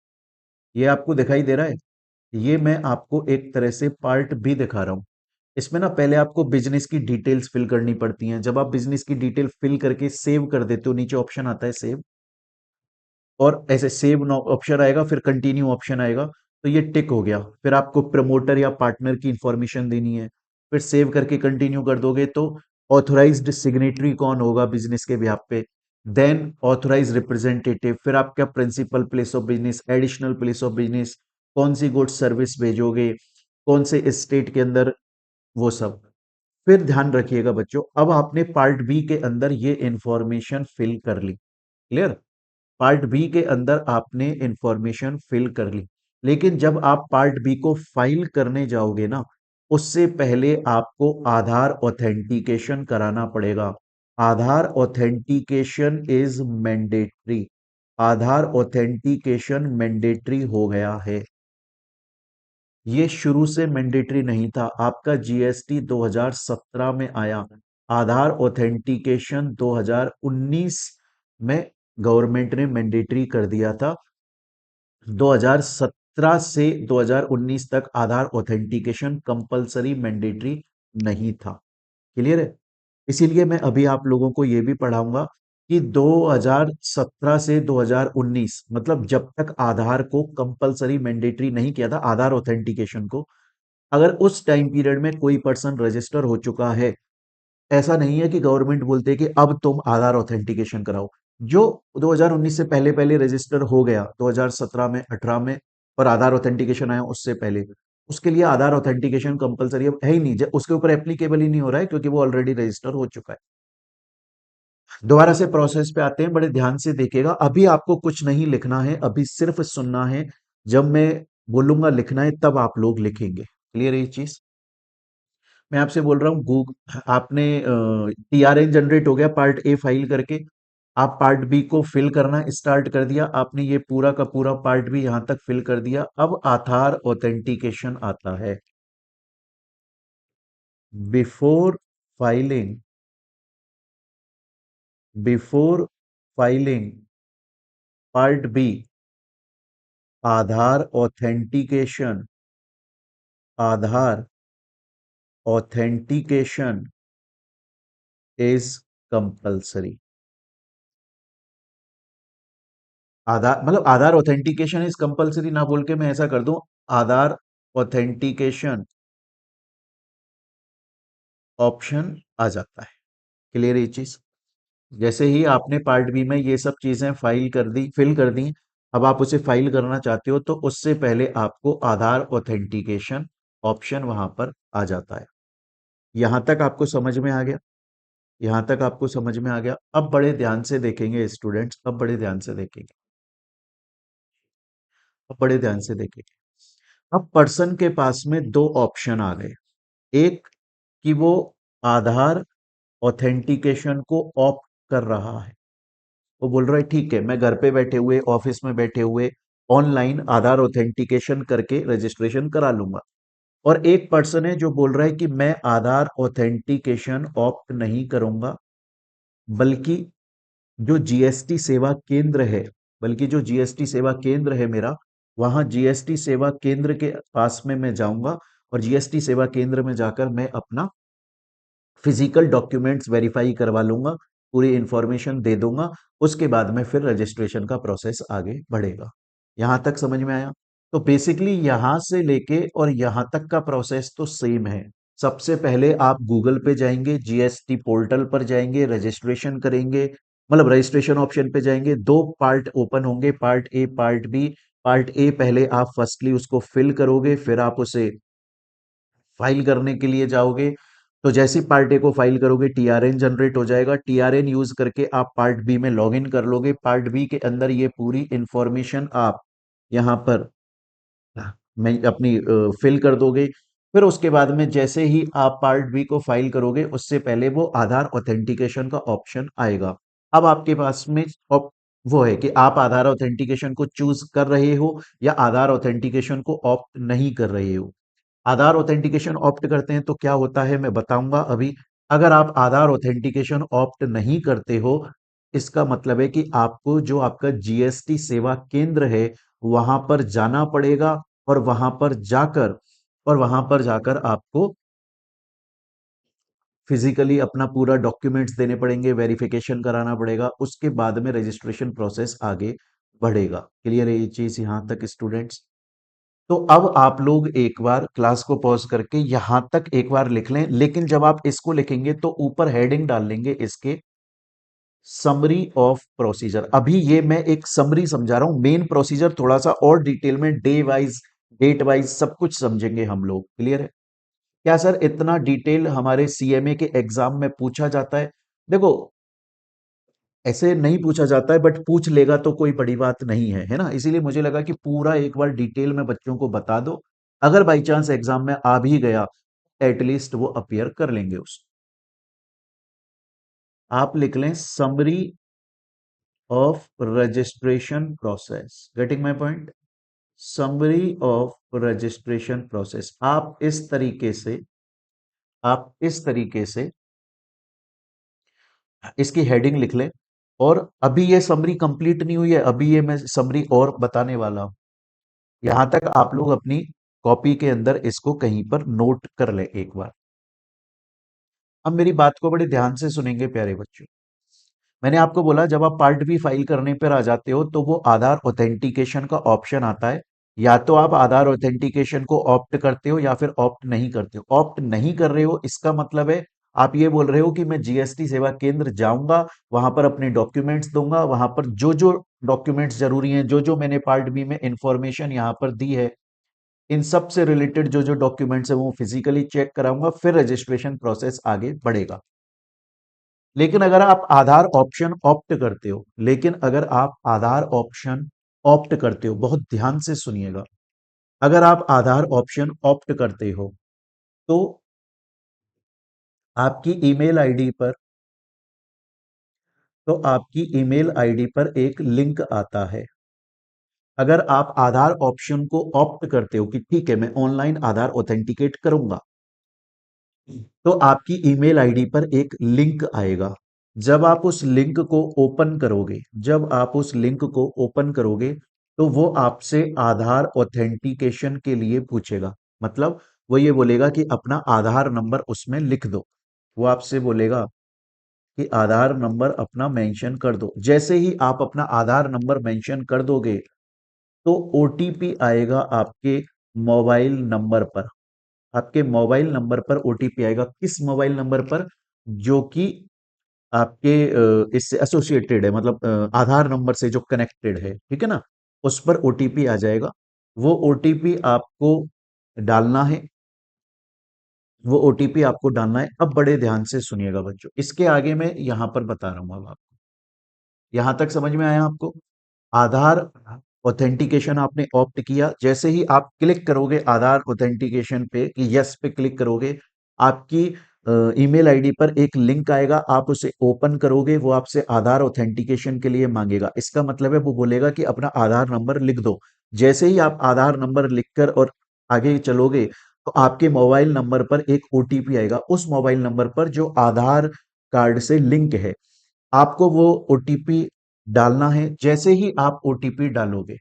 ये आपको दिखाई दे रहा है, ये मैं आपको एक तरह से पार्ट बी दिखा रहा हूं। इसमें ना पहले आपको बिजनेस की डिटेल्स फिल करनी पड़ती हैं। जब आप बिजनेस की डिटेल फिल करके सेव कर देते हो, नीचे ऑप्शन आता है सेव, और ऐसे सेव ऑप्शन आएगा, फिर कंटिन्यू ऑप्शन आएगा, तो ये टिक हो गया। फिर आपको प्रमोटर या पार्टनर की इंफॉर्मेशन देनी है, फिर सेव करके कंटिन्यू कर दोगे तो ऑथराइज्ड सिग्नेटरी कौन होगा बिजनेस के बिहाफ पे, देन ऑथराइज रिप्रेजेंटेटिव, फिर आपका principal place of business, additional place of business, कौन सी गुड्स सर्विस भेजोगे, कौन से स्टेट के अंदर, वो सब। फिर ध्यान रखिएगा बच्चों, अब आपने पार्ट बी के अंदर ये इंफॉर्मेशन फिल कर ली। क्लियर? पार्ट बी के अंदर आपने इंफॉर्मेशन फिल कर ली, लेकिन जब आप पार्ट बी को फाइल करने जाओगे ना, उससे पहले आपको आधार ऑथेंटिकेशन कराना पड़ेगा। Aadhaar authentication is mandatory. Aadhaar authentication mandatory हो गया है। ये शुरू से मैंडेटरी नहीं था, आपका जीएसटी 2017 में आया। आधार ऑथेंटिकेशन 2019 में गवर्नमेंट ने मैंडेटरी कर दिया था। 2017 से 2019 तक आधार ऑथेंटिकेशन कंपलसरी मैंडेटरी नहीं था। क्लियर है? इसीलिए मैं अभी आप लोगों को यह भी पढ़ाऊंगा कि 2017 से 2019 मतलब जब तक आधार को कंपलसरी मैंडेटरी नहीं किया था, आधार ऑथेंटिकेशन को, अगर उस टाइम पीरियड में कोई पर्सन रजिस्टर हो चुका है, ऐसा नहीं है कि गवर्नमेंट बोलते है कि अब तुम आधार ऑथेंटिकेशन कराओ। जो 2019 से पहले पहले रजिस्टर हो गया 2017 में, 18 में, और आधार ऑथेंटिकेशन आया उससे पहले, उसके लिए आधार ऑथेंटिकेशन कंपलसरी अब है ही नहीं, उसके ऊपर एप्लीकेबल ही नहीं हो रहा है क्योंकि वो ऑलरेडी रजिस्टर हो चुका है। दोबारा से प्रोसेस पे आते हैं, बड़े ध्यान से देखिएगा। अभी आपको कुछ नहीं लिखना है, अभी सिर्फ सुनना है। जब मैं बोलूंगा लिखना है तब आप लोग लिखेंगे। क्लियर है ये चीज? मैं आपसे बोल रहा हूँ गूगल, आपने टीआरएन जनरेट हो गया पार्ट ए फाइल करके, आप पार्ट बी को फिल करना स्टार्ट कर दिया आपने, ये पूरा का पूरा पार्ट भी यहां तक फिल कर दिया। अब आधार ऑथेंटिकेशन आता है। Before filing, before filing part B, Aadhaar authentication, Aadhaar authentication is compulsory. Aadhaar मतलब आधार ऑथेंटिकेशन इज कंपलसरी ना बोल के मैं ऐसा कर दूं, आधार ऑथेंटिकेशन ऑप्शन आ जाता है। क्लियर ये चीज? जैसे ही आपने पार्ट बी में ये सब चीजें फाइल कर दी, फिल कर दी, अब आप उसे फाइल करना चाहते हो तो उससे पहले आपको आधार ऑथेंटिकेशन ऑप्शन वहां पर आ जाता है। यहां तक आपको समझ में आ गया? यहां तक आपको समझ में आ गया? अब बड़े ध्यान से देखेंगे स्टूडेंट्स, अब बड़े ध्यान से देखेंगे, अब बड़े ध्यान से देखेंगे। अब पर्सन के पास में दो ऑप्शन आ गए। एक कि वो आधार ऑथेंटिकेशन को ऑप्ट कर रहा है, वो बोल रहा है ठीक है मैं घर पे बैठे हुए, ऑफिस में बैठे हुए ऑनलाइन आधार ऑथेंटिकेशन करके रजिस्ट्रेशन करा लूंगा। और एक पर्सन है जो बोल रहा है कि मैं आधार ऑथेंटिकेशन ऑप्ट नहीं करूंगा, बल्कि जो जीएसटी सेवा केंद्र है, बल्कि जो जीएसटी सेवा केंद्र है मेरा, वहां जीएसटी सेवा केंद्र के पास में मैं जाऊंगा और जीएसटी सेवा केंद्र में जाकर मैं अपना फिजिकल डॉक्यूमेंट्स वेरीफाई करवा लूंगा, पूरी इंफॉर्मेशन दे दूंगा। उसके बाद में फिर रजिस्ट्रेशन का प्रोसेस आगे बढ़ेगा। यहां तक समझ में आया? तो बेसिकली यहां से लेके और यहां तक का प्रोसेस तो सेम है। सबसे पहले आप गूगल पे जाएंगे, जीएसटी पोर्टल पर जाएंगे, रजिस्ट्रेशन करेंगे, मतलब रजिस्ट्रेशन ऑप्शन पे जाएंगे, दो पार्ट ओपन होंगे, part A part B. Part A पहले आप फर्स्टली उसको फिल करोगे, फिर आप उसे फाइल करने के लिए जाओगे। तो जैसी पार्ट ए को फाइल करोगे टीआरएन जनरेट हो जाएगा, टीआरएन यूज करके आप पार्ट बी में लॉगिन कर लोगे, पार्ट बी के अंदर ये पूरी इंफॉर्मेशन आप यहाँ पर मैं अपनी फिल कर दोगे। फिर उसके बाद में जैसे ही आप पार्ट बी को फाइल करोगे उससे पहले वो आधार ऑथेंटिकेशन का ऑप्शन आएगा। अब आपके पास में वो है कि आप आधार ऑथेंटिकेशन को चूज कर रहे हो या आधार ऑथेंटिकेशन को ऑप्ट नहीं कर रहे हो। आधार ऑथेंटिकेशन ऑप्ट करते हैं तो क्या होता है मैं बताऊंगा अभी। अगर आप आधार ऑथेंटिकेशन ऑप्ट नहीं करते हो, इसका मतलब है कि आपको जो आपका जीएसटी सेवा केंद्र है वहां पर जाना पड़ेगा, और वहां पर जाकर आपको फिजिकली अपना पूरा डॉक्यूमेंट्स देने पड़ेंगे, वेरिफिकेशन कराना पड़ेगा, उसके बाद में रजिस्ट्रेशन प्रोसेस आगे बढ़ेगा। क्लियर है ये चीज यहां तक स्टूडेंट्स? तो अब आप लोग एक बार क्लास को पॉज करके यहां तक एक बार लिख लें, लेकिन जब आप इसको लिखेंगे तो ऊपर हेडिंग डाल लेंगे इसके समरी ऑफ प्रोसीजर। अभी ये मैं एक समरी समझा रहा हूं, मेन प्रोसीजर थोड़ा सा और डिटेल में डे वाइज डेट वाइज सब कुछ समझेंगे हम लोग। क्लियर है? क्या सर इतना डिटेल हमारे सीएमए के एग्जाम में पूछा जाता है? देखो, ऐसे नहीं पूछा जाता है बट पूछ लेगा तो कोई बड़ी बात नहीं है, है ना? इसीलिए मुझे लगा कि पूरा एक बार डिटेल में बच्चों को बता दो, अगर बाई चांस एग्जाम में आ भी गया एटलीस्ट वो अपीयर कर लेंगे उस। आप लिख लें summary of registration process. Getting my point? Summary of registration process. आप इस तरीके से इसकी हेडिंग लिख लें। और अभी ये समरी कंप्लीट नहीं हुई है, अभी ये मैं समरी और बताने वाला हूं। यहां तक आप लोग अपनी कॉपी के अंदर इसको कहीं पर नोट कर लें एक बार। अब मेरी बात को बड़े ध्यान से सुनेंगे प्यारे बच्चों। मैंने आपको बोला जब आप पार्ट बी फाइल करने पर आ जाते हो तो वो आधार ऑथेंटिकेशन का ऑप्शन आता है। या तो आप आधार ऑथेंटिकेशन को ऑप्ट करते हो या फिर ऑप्ट नहीं करते हो। ऑप्ट नहीं कर रहे हो इसका मतलब है आप ये बोल रहे हो कि मैं जीएसटी सेवा केंद्र जाऊंगा, वहां पर अपने डॉक्यूमेंट्स दूंगा, वहां पर जो जो डॉक्यूमेंट्स जरूरी हैं, जो जो मैंने पार्ट बी में इंफॉर्मेशन यहाँ पर दी है, इन सब से रिलेटेड जो जो डॉक्यूमेंट्स है वो फिजिकली चेक कराऊंगा, फिर रजिस्ट्रेशन प्रोसेस आगे बढ़ेगा। लेकिन अगर आप आधार ऑप्शन ऑप्ट करते हो, लेकिन अगर आप आधार ऑप्शन ऑप्ट करते हो, बहुत ध्यान से सुनिएगा, अगर आप आधार ऑप्शन ऑप्ट करते हो तो आपकी ईमेल आईडी पर आपकी ईमेल आईडी पर एक लिंक आता है। अगर आप आधार ऑप्शन को ऑप्ट करते हो कि ठीक है मैं ऑनलाइन आधार ऑथेंटिकेट करूंगा, तो आपकी ईमेल आईडी पर एक लिंक आएगा। जब आप उस लिंक को ओपन करोगे, जब आप उस लिंक को ओपन करोगे तो वो आपसे आधार ऑथेंटिकेशन के लिए पूछेगा। मतलब वो ये बोलेगा कि अपना आधार नंबर उसमें लिख दो। वो आपसे बोलेगा कि आधार नंबर अपना मेंशन कर दो। जैसे ही आप अपना आधार नंबर मेंशन कर दोगे तो ओटीपी आएगा आपके मोबाइल नंबर पर। आपके मोबाइल नंबर पर ओटीपी आएगा। किस मोबाइल नंबर पर? जो कि आपके इससे एसोसिएटेड है, मतलब आधार नंबर से जो कनेक्टेड है, ठीक है ना, उस पर ओटीपी आ जाएगा। वो ओटीपी आपको डालना है। वो ओटीपी आपको डालना है। अब बड़े ध्यान से सुनिएगा बच्चों, इसके आगे मैं यहां पर बता रहा हूं। अब आप यहां तक समझ में आया आपको? आधार ऑथेंटिकेशन आपने ऑप्ट किया। जैसे ही आप क्लिक करोगे आधार ऑथेंटिकेशन पे, कि यस पे क्लिक करोगे, आपकी ईमेल आईडी पर एक लिंक आएगा। आप उसे ओपन करोगे, वो आपसे आधार ऑथेंटिकेशन के लिए मांगेगा। इसका मतलब है वो बोलेगा कि अपना आधार नंबर लिख दो। जैसे ही आप आधार नंबर लिखकर और आगे चलोगे तो आपके मोबाइल नंबर पर एक ओटीपी आएगा। उस मोबाइल नंबर पर जो आधार कार्ड से लिंक है, आपको वो ओटीपी डालना है। जैसे ही आप ओटीपी डालोगे,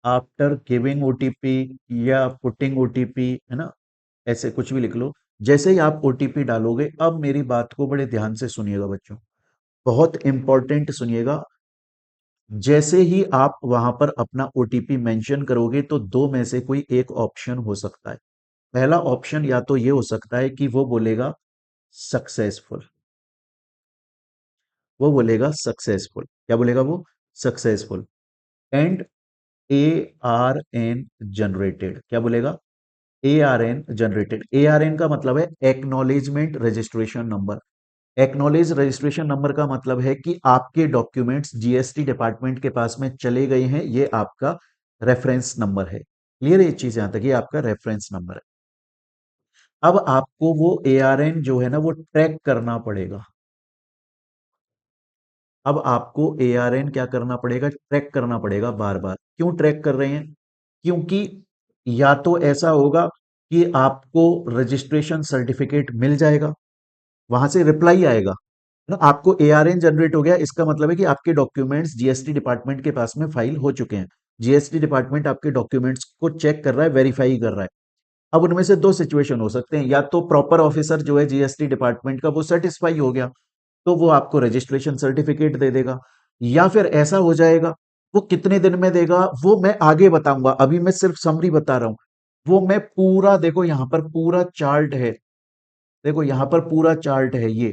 आफ्टर गिविंग ओटीपी या पुटिंग ओटीपी, है ना, ऐसे कुछ भी लिख लो। जैसे ही आप ओटीपी डालोगे, अब मेरी बात को बड़े ध्यान से सुनिएगा बच्चों, बहुत इंपॉर्टेंट सुनिएगा। जैसे ही आप वहां पर अपना ओटीपी मेंशन करोगे तो दो में से कोई एक ऑप्शन हो सकता है। पहला ऑप्शन या तो ये हो सकता है कि वो बोलेगा सक्सेसफुल। वो बोलेगा सक्सेसफुल। क्या बोलेगा वो? Successful. And A R N generated. क्या बोलेगा? A R N generated. A R N का मतलब है acknowledgement registration number. Acknowledge registration number का मतलब है कि आपके डॉक्यूमेंट्स जीएसटी डिपार्टमेंट के पास में चले गए हैं, ये आपका रेफरेंस नंबर है। क्लियर है ये चीज? यहां तक ये आपका रेफरेंस नंबर है। अब आपको वो ए आर एन जो है ना वो ट्रैक करना पड़ेगा। अब आपको एआरएन क्या करना पड़ेगा? ट्रैक करना पड़ेगा बार बार। क्यों ट्रैक कर रहे हैं? क्योंकि या तो ऐसा होगा कि आपको रजिस्ट्रेशन सर्टिफिकेट मिल जाएगा, वहां से रिप्लाई आएगा ना, आपको एआरएन जनरेट हो गया, इसका मतलब है कि आपके डॉक्यूमेंट्स जीएसटी डिपार्टमेंट के पास में फाइल हो चुके हैं। जीएसटी डिपार्टमेंट आपके डॉक्यूमेंट्स को चेक कर रहा है, वेरीफाई कर रहा है। अब उनमें से दो सिचुएशन हो सकते हैं, या तो प्रॉपर ऑफिसर जो है जीएसटी डिपार्टमेंट का वो सेटिस्फाई हो गया तो वो आपको रजिस्ट्रेशन सर्टिफिकेट दे देगा, या फिर ऐसा हो जाएगा, वो कितने दिन में देगा वो मैं आगे बताऊंगा, अभी मैं सिर्फ समरी बता रहा हूं। वो मैं पूरा, देखो यहां पर पूरा चार्ट है, देखो यहां पर पूरा चार्ट है ये,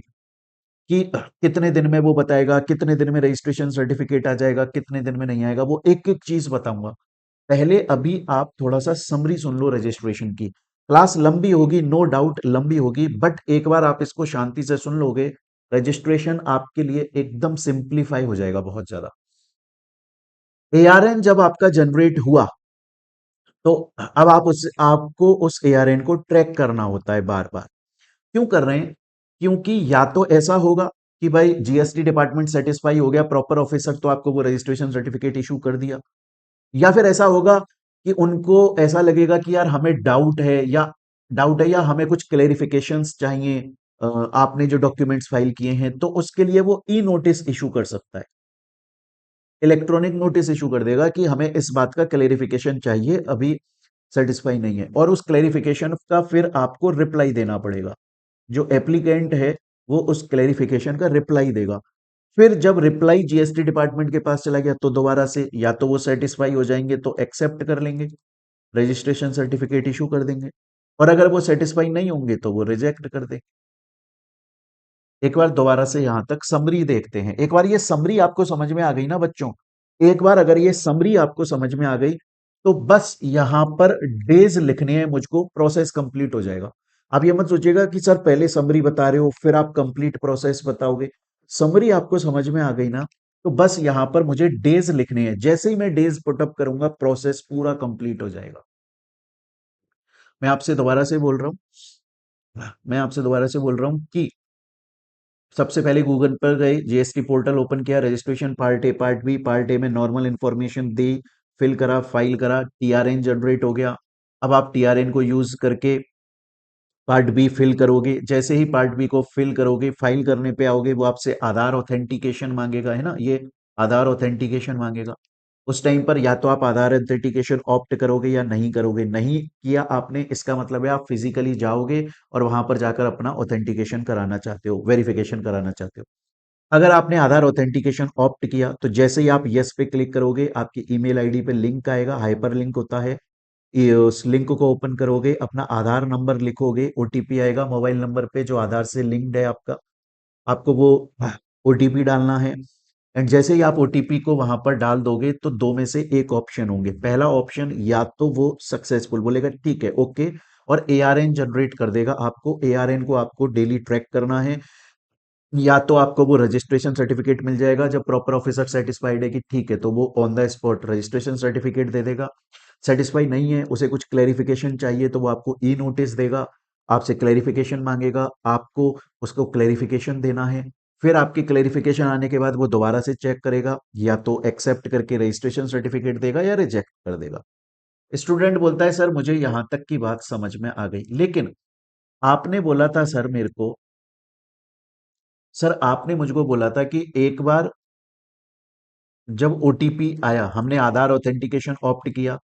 कि कितने दिन में वो बताएगा, कितने दिन में रजिस्ट्रेशन सर्टिफिकेट आ जाएगा, कितने दिन में नहीं आएगा, वो एक एक चीज बताऊंगा। पहले अभी आप थोड़ा सा समरी सुन लो रजिस्ट्रेशन की। क्लास लंबी होगी, नो डाउट लंबी होगी, बट एक बार आप इसको शांति से सुन लोगे, रजिस्ट्रेशन आपके लिए एकदम सिंप्लीफाई हो जाएगा बहुत ज्यादा। एआरएन जब आपका जनरेट हुआ तो अब आपको उस एआरएन को ट्रैक करना होता है बार बार। क्यों कर रहे हैं? क्योंकि या तो ऐसा होगा कि भाई जीएसटी डिपार्टमेंट सेटिस्फाई हो गया, प्रॉपर ऑफिसर तो आपको वो रजिस्ट्रेशन सर्टिफिकेट इशू कर दिया, या फिर ऐसा होगा कि उनको ऐसा लगेगा कि यार हमें डाउट है या हमें कुछ क्लेरिफिकेशंस चाहिए, आपने जो डॉक्यूमेंट्स फाइल किए हैं, तो उसके लिए वो ई नोटिस इशू कर सकता है। इलेक्ट्रॉनिक नोटिस इशू कर देगा कि हमें इस बात का क्लेरिफिकेशन चाहिए, अभी सेटिस्फाई नहीं है, और उस क्लेरिफिकेशन का फिर आपको रिप्लाई देना पड़ेगा। जो एप्लीकेंट है वो उस क्लेरिफिकेशन का रिप्लाई देगा। फिर जब रिप्लाई जीएसटी डिपार्टमेंट के पास चला गया तो दोबारा से या तो वो सेटिस्फाई हो जाएंगे तो एक्सेप्ट कर लेंगे, रजिस्ट्रेशन सर्टिफिकेट इशू कर देंगे, और अगर वो सेटिस्फाई नहीं होंगे तो वो रिजेक्ट कर देंगे। एक बार दोबारा से यहां तक समरी देखते हैं। एक बार ये समरी आपको समझ में आ गई ना बच्चों, एक बार अगर ये समरी आपको समझ में आ गई तो बस यहां पर डेज लिखने हैं मुझको, प्रोसेस कंप्लीट हो जाएगा। आप ये मत सोचिएगा कि सर पहले समरी बता रहे हो फिर आप कंप्लीट प्रोसेस बताओगे। समरी आपको समझ में आ गई ना, तो बस यहां पर मुझे डेज लिखने हैं। जैसे ही मैं डेज पुटअप करूंगा प्रोसेस पूरा कंप्लीट हो जाएगा। मैं आपसे दोबारा से बोल रहा हूं, मैं आपसे दोबारा से बोल रहा हूं कि सबसे पहले गूगल पर गए, जीएसटी पोर्टल ओपन किया, registration part A part B, part A में नॉर्मल इंफॉर्मेशन दी, फिल करा, फाइल करा, टीआरएन जनरेट हो गया। अब आप टीआरएन को यूज करके पार्ट बी फिल करोगे। जैसे ही पार्ट बी को फिल करोगे, फाइल करने पे आओगे, वो आपसे आधार ऑथेंटिकेशन मांगेगा, है ना, ये आधार ऑथेंटिकेशन मांगेगा। उस टाइम पर या तो आप आधार ऑथेंटिकेशन ऑप्ट करोगे या नहीं करोगे। नहीं किया आपने, इसका मतलब है आप फिजिकली जाओगे और वहां पर जाकर अपना ऑथेंटिकेशन कराना चाहते हो, वेरिफिकेशन कराना चाहते हो। अगर आपने आधार ऑथेंटिकेशन ऑप्ट किया तो जैसे ही आप यस पे क्लिक करोगे, आपकी ईमेल आईडी पे लिंक आएगा, हाइपर लिंक होता है। ये उस लिंक को ओपन करोगे, अपना आधार नंबर लिखोगे, ओटीपी आएगा मोबाइल नंबर पे जो आधार से लिंक्ड है आपका, आपको वो ओटीपी डालना है। एंड जैसे ही आप ओटीपी को वहां पर डाल दोगे तो दो में से एक ऑप्शन होंगे। पहला ऑप्शन या तो वो सक्सेसफुल बोलेगा, ठीक है, ओके, और एआरएन जनरेट कर देगा आपको। एआरएन को आपको डेली ट्रैक करना है। या तो आपको वो रजिस्ट्रेशन सर्टिफिकेट मिल जाएगा जब प्रॉपर ऑफिसर सेटिस्फाइड है कि ठीक है, तो वो on the spot registration certificate दे देगा। सेटिस्फाई नहीं है, उसे कुछ क्लेरिफिकेशन चाहिए, तो वो आपको ई नोटिस देगा, आपसे क्लेरिफिकेशन मांगेगा, आपको उसको क्लेरिफिकेशन देना है। फिर आपकी क्लेरिफिकेशन आने के बाद वो दोबारा से चेक करेगा, या तो एक्सेप्ट करके रजिस्ट्रेशन सर्टिफिकेट देगा या रिजेक्ट कर देगा। स्टूडेंट बोलता है सर मुझे यहां तक की बात समझ में आ गई, लेकिन आपने बोला था सर मेरे को, सर आपने मुझको बोला था कि एक बार जब ओटीपी आया, हमने आधार ऑथेंटिकेशन ऑप्ट किया,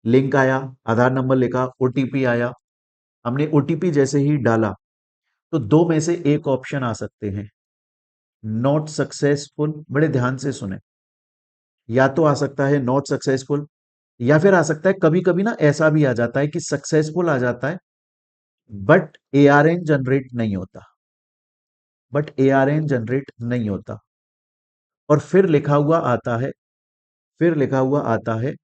लिंक आया, आधार नंबर लिखा, ओटीपी आया, हमने ओटीपी जैसे ही डाला तो दो में से एक ऑप्शन आ सकते हैं, नॉट सक्सेसफुल। बड़े ध्यान से सुने, या तो आ सकता है नॉट सक्सेसफुल, या फिर आ सकता है कभी कभी ना ऐसा भी आ जाता है कि सक्सेसफुल आ जाता है बट एआरएन जनरेट नहीं होता, बट एआरएन जनरेट नहीं होता। और फिर लिखा हुआ आता है, फिर लिखा हुआ आता है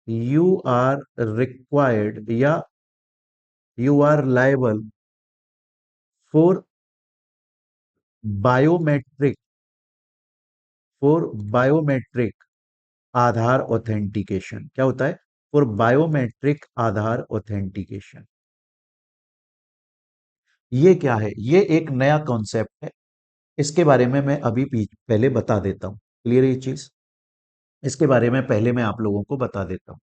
यू आर रिक्वायर्ड या you are liable for biometric, for biometric Aadhaar authentication. क्या होता है? For biometric Aadhaar authentication. ये क्या है? ये एक नया कॉन्सेप्ट है, इसके बारे में मैं अभी पहले बता देता हूं। क्लियर ये चीज? इसके बारे में पहले मैं आप लोगों को बता देता हूं।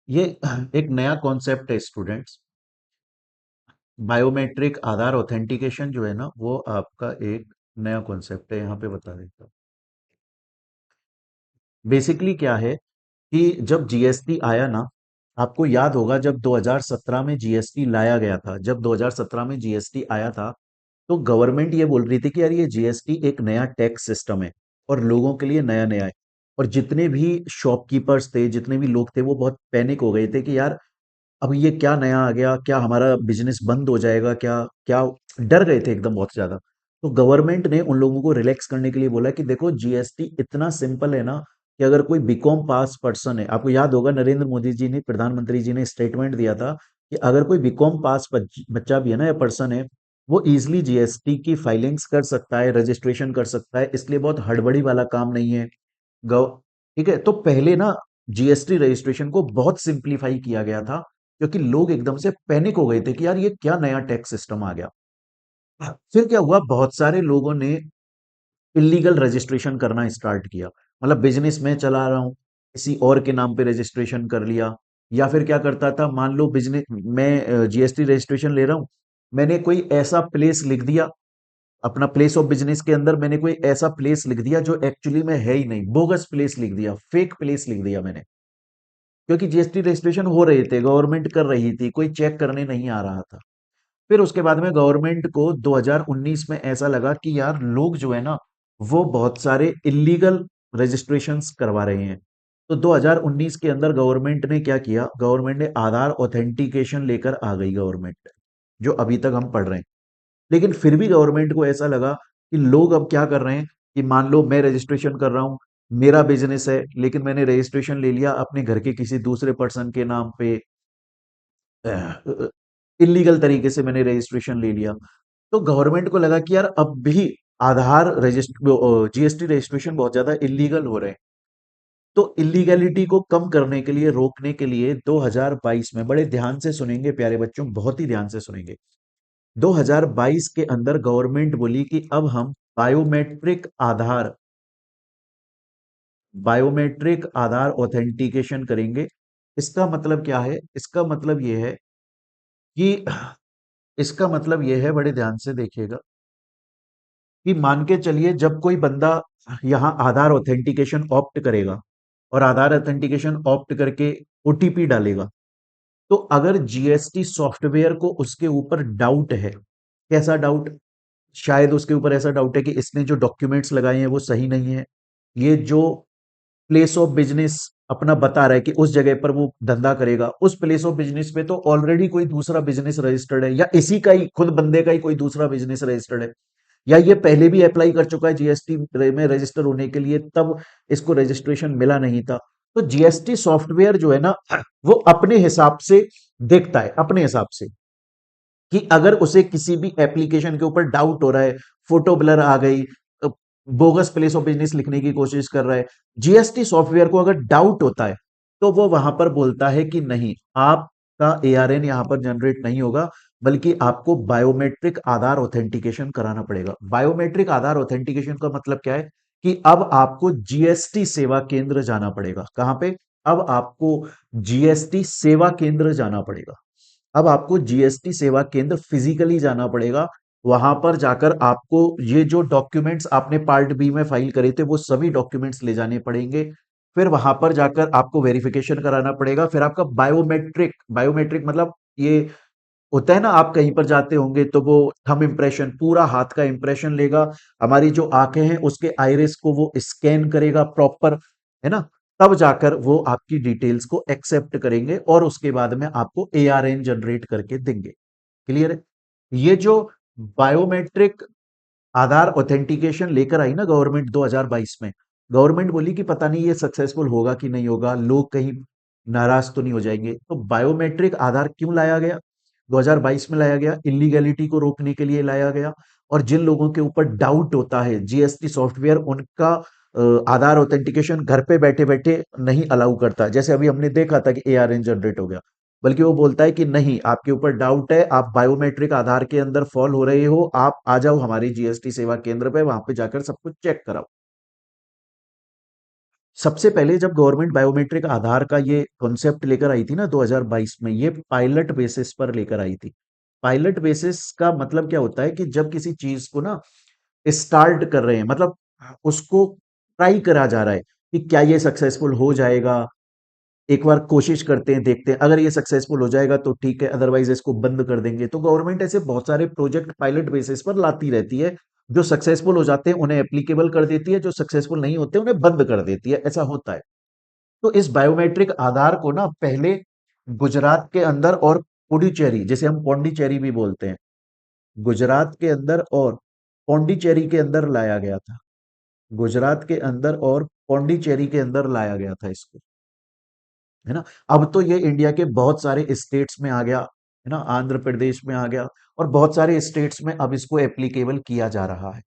ये एक नया कॉन्सेप्ट है स्टूडेंट्स। बायोमेट्रिक आधार ऑथेंटिकेशन जो है ना, वो आपका एक नया कॉन्सेप्ट है, यहां पे बता देता हूं। बेसिकली क्या है कि जब जीएसटी आया ना, आपको याद होगा जब 2017 में जीएसटी लाया गया था, जब 2017 में जीएसटी आया था, तो गवर्नमेंट ये बोल रही थी कि यार ये जीएसटी एक नया टैक्स सिस्टम है और लोगों के लिए नया नया है। और जितने भी शॉपकीपर्स थे, जितने भी लोग थे, वो बहुत पैनिक हो गए थे कि यार अब ये क्या नया आ गया, क्या हमारा बिजनेस बंद हो जाएगा क्या, क्या डर गए थे एकदम बहुत ज्यादा। तो गवर्नमेंट ने उन लोगों को रिलैक्स करने के लिए बोला कि देखो जीएसटी इतना सिंपल है ना, कि अगर कोई बीकॉम पास पर्सन है, आपको याद होगा नरेंद्र मोदी जी ने, प्रधानमंत्री जी ने स्टेटमेंट दिया था कि अगर कोई बीकॉम पास बच्चा भी है ना या पर्सन है, वो इजिली जीएसटी की फाइलिंग्स कर सकता है, रजिस्ट्रेशन कर सकता है, इसलिए बहुत हड़बड़ी वाला काम नहीं है। गव ठीक है, तो पहले ना जीएसटी रजिस्ट्रेशन को बहुत सिंप्लीफाई किया गया था, क्योंकि लोग एकदम से पैनिक हो गए थे कि यार ये क्या नया टैक्स सिस्टम आ गया। फिर क्या हुआ, बहुत सारे लोगों ने इलीगल रजिस्ट्रेशन करना स्टार्ट किया। मतलब बिजनेस में चला रहा हूं, किसी और के नाम पे रजिस्ट्रेशन कर लिया। या फिर क्या करता था, मान लो बिजनेस में जीएसटी रजिस्ट्रेशन ले रहा हूं, मैंने कोई ऐसा प्लेस लिख दिया, अपना प्लेस ऑफ बिजनेस के अंदर मैंने कोई ऐसा प्लेस लिख दिया जो एक्चुअली में है ही नहीं, बोगस प्लेस लिख दिया, फेक प्लेस लिख दिया मैंने। क्योंकि जीएसटी रजिस्ट्रेशन हो रहे थे, गवर्नमेंट कर रही थी, कोई चेक करने नहीं आ रहा था। फिर उसके बाद में गवर्नमेंट को 2019 में ऐसा लगा कि यार लोग जो है ना वो बहुत सारे इलीगल रजिस्ट्रेशंस करवा रहे हैं। तो 2019 के अंदर गवर्नमेंट ने क्या किया, गवर्नमेंट ने आधार ऑथेंटिकेशन लेकर आ गई गवर्नमेंट, जो अभी तक हम पढ़ रहे हैं। लेकिन फिर भी गवर्नमेंट को ऐसा लगा कि लोग अब क्या कर रहे हैं कि मान लो मैं रजिस्ट्रेशन कर रहा हूं, मेरा बिजनेस है लेकिन मैंने रजिस्ट्रेशन ले लिया अपने घर के किसी दूसरे पर्सन के नाम पे, इलीगल तरीके से मैंने रजिस्ट्रेशन ले लिया। तो गवर्नमेंट को लगा कि यार अब भी आधार रजिस्टर जीएसटी रजिस्ट्रेशन बहुत ज्यादा इलीगल हो रहे हैं। तो इलीगैलिटी को कम करने के लिए, रोकने के लिए 2022 में, बड़े ध्यान से सुनेंगे प्यारे बच्चों, बहुत ही ध्यान से सुनेंगे, 2022 के अंदर गवर्नमेंट बोली कि अब हम बायोमेट्रिक आधार ऑथेंटिकेशन करेंगे। इसका मतलब क्या है? इसका मतलब यह है कि इसका मतलब यह है, बड़े ध्यान से देखिएगा, कि मान के चलिए जब कोई बंदा यहां आधार ऑथेंटिकेशन ऑप्ट करेगा और आधार ऑथेंटिकेशन ऑप्ट करके ओटीपी डालेगा, तो अगर जीएसटी सॉफ्टवेयर को उसके ऊपर डाउट है, कैसा डाउट? शायद उसके ऊपर ऐसा डाउट है कि इसने जो डॉक्यूमेंट्स लगाए हैं वो सही नहीं है, ये जो प्लेस ऑफ बिजनेस अपना बता रहा है कि उस जगह पर वो धंधा करेगा, उस प्लेस ऑफ बिजनेस पे तो ऑलरेडी कोई दूसरा बिजनेस रजिस्टर्ड है, या इसी का ही खुद बंदे का ही कोई दूसरा बिजनेस रजिस्टर्ड है, या ये पहले भी अप्लाई कर चुका है जीएसटी में रजिस्टर होने के लिए, तब इसको रजिस्ट्रेशन मिला नहीं था। तो जीएसटी सॉफ्टवेयर जो है ना वो अपने हिसाब से देखता है, अपने हिसाब से, कि अगर उसे किसी भी एप्लीकेशन के ऊपर डाउट हो रहा है, फोटो ब्लर आ गई, बोगस प्लेस ऑफ बिजनेस लिखने की कोशिश कर रहा है, जीएसटी सॉफ्टवेयर को अगर डाउट होता है तो वो वहां पर बोलता है कि नहीं, आपका एआरएन यहां पर जनरेट नहीं होगा, बल्कि आपको बायोमेट्रिक आधार ऑथेंटिकेशन कराना पड़ेगा। बायोमेट्रिक आधार ऑथेंटिकेशन का मतलब क्या है? कि अब आपको जीएसटी सेवा केंद्र जाना पड़ेगा। कहां पे? अब आपको जीएसटी सेवा केंद्र जाना पड़ेगा। अब आपको जीएसटी सेवा केंद्र फिजिकली जाना पड़ेगा। वहां पर जाकर आपको ये जो डॉक्यूमेंट्स आपने पार्ट बी में फाइल करे थे वो सभी डॉक्यूमेंट्स ले जाने पड़ेंगे। फिर वहां पर जाकर आपको वेरिफिकेशन कराना पड़ेगा। फिर आपका बायोमेट्रिक, बायोमेट्रिक मतलब ये होता है ना, आप कहीं पर जाते होंगे तो वो थंब इम्प्रेशन, पूरा हाथ का इम्प्रेशन लेगा, हमारी जो आंखें हैं उसके आइरिस को वो स्कैन करेगा प्रॉपर, है ना, तब जाकर वो आपकी डिटेल्स को एक्सेप्ट करेंगे और उसके बाद में आपको एआरएन जनरेट करके देंगे। क्लियर है? ये जो बायोमेट्रिक आधार ऑथेंटिकेशन लेकर आई ना गवर्नमेंट 2022 में, गवर्नमेंट बोली कि पता नहीं ये सक्सेसफुल होगा कि नहीं होगा, लोग कहीं नाराज तो नहीं हो जाएंगे। तो बायोमेट्रिक आधार क्यों लाया गया? 2022 में लाया गया, इलीगैलिटी को रोकने के लिए लाया गया। और जिन लोगों के ऊपर डाउट होता है, जीएसटी सॉफ्टवेयर उनका आधार ऑथेंटिकेशन घर पे बैठे बैठे नहीं अलाउ करता, जैसे अभी हमने देखा था कि एआरएन जनरेट हो गया, बल्कि वो बोलता है कि नहीं, आपके ऊपर डाउट है, आप बायोमेट्रिक आधार के अंदर फॉल हो रहे हो, आप आ जाओ हमारी जीएसटी सेवा केंद्र पे, वहां पे जाकर सब कुछ चेक कराओ। सबसे पहले जब गवर्नमेंट बायोमेट्रिक आधार का ये कॉन्सेप्ट लेकर आई थी ना 2022 में, ये पायलट बेसिस पर लेकर आई थी। पायलट बेसिस का मतलब क्या होता है? कि जब किसी चीज को ना स्टार्ट कर रहे हैं, मतलब उसको ट्राई करा जा रहा है कि क्या ये सक्सेसफुल हो जाएगा, एक बार कोशिश करते हैं, देखते हैं, अगर ये सक्सेसफुल हो जाएगा तो ठीक है, अदरवाइज इसको बंद कर देंगे। तो गवर्नमेंट ऐसे बहुत सारे प्रोजेक्ट पायलट बेसिस पर लाती रहती है, जो सक्सेसफुल हो जाते हैं उन्हें एप्लीकेबल कर देती है, जो सक्सेसफुल नहीं होते उन्हें बंद कर देती है, ऐसा होता है। तो इस बायोमेट्रिक आधार को ना पहले गुजरात के अंदर और पुडुचेरी, जिसे हम पौंडीचेरी भी बोलते हैं, गुजरात के अंदर और पौंडीचेरी के अंदर लाया गया था। गुजरात के अंदर और पौंडीचेरी के अंदर लाया गया था इसको, है ना। अब तो ये इंडिया के बहुत सारे स्टेट्स में आ गया, है ना, आंध्र प्रदेश में आ गया, और बहुत सारे स्टेट्स में अब इसको एप्लीकेबल किया जा रहा है।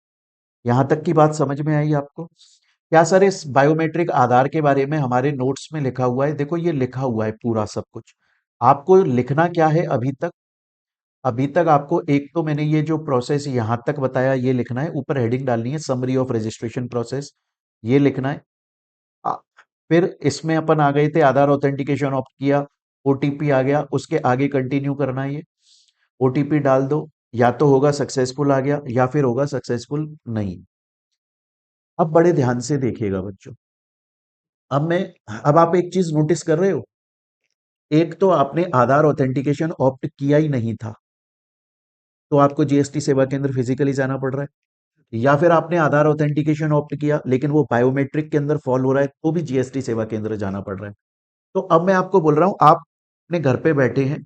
यहां तक की बात समझ में आई आपको? क्या सर इस बायोमेट्रिक आधार के बारे में हमारे नोट्स में लिखा हुआ है? देखो ये लिखा हुआ है पूरा सब कुछ। आपको लिखना क्या है अभी तक? अभी तक आपको एक तो मैंने ये जो प्रोसेस यहां तक बताया ये लिखना है, ऊपर हेडिंग डालनी है समरी ऑफ रजिस्ट्रेशन प्रोसेस, ये लिखना है। आ, फिर इसमें अपन आ गए थे, आधार ऑथेंटिकेशन ऑप्ट किया, ओटीपी आ गया, उसके आगे कंटिन्यू करना है। ये ओटीपी डाल दो, या तो होगा सक्सेसफुल आ गया या फिर होगा सक्सेसफुल नहीं। अब बड़े ध्यान से देखिएगा बच्चों, अब मैं अब आप एक चीज नोटिस कर रहे हो, एक तो आपने आधार ऑथेंटिकेशन ऑप्ट किया ही नहीं था, तो आपको जीएसटी सेवा केंद्र फिजिकली जाना पड़ रहा है। या फिर आपने आधार ऑथेंटिकेशन ऑप्ट किया लेकिन वो बायोमेट्रिक के अंदर फॉल हो रहा है तो भी जीएसटी सेवा केंद्र जाना पड़ रहा है। तो अब मैं आपको बोल रहा हूं, आप अपने घर पे बैठे हैं,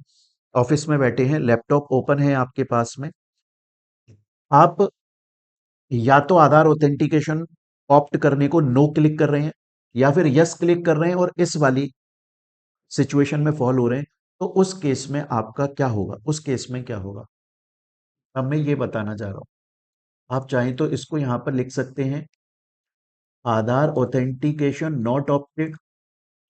ऑफिस में बैठे हैं, लैपटॉप ओपन है आपके पास में, आप या तो आधार ऑथेंटिकेशन ऑप्ट करने को नो क्लिक कर रहे हैं या फिर यस क्लिक कर रहे हैं और इस वाली सिचुएशन में फॉल हो रहे हैं, तो उस केस में आपका क्या होगा, उस केस में क्या होगा, अब मैं ये बताना चाह रहा हूं। आप चाहें तो इसको यहां पर लिख सकते हैं, आधार ऑथेंटिकेशन नॉट ऑप्टेड,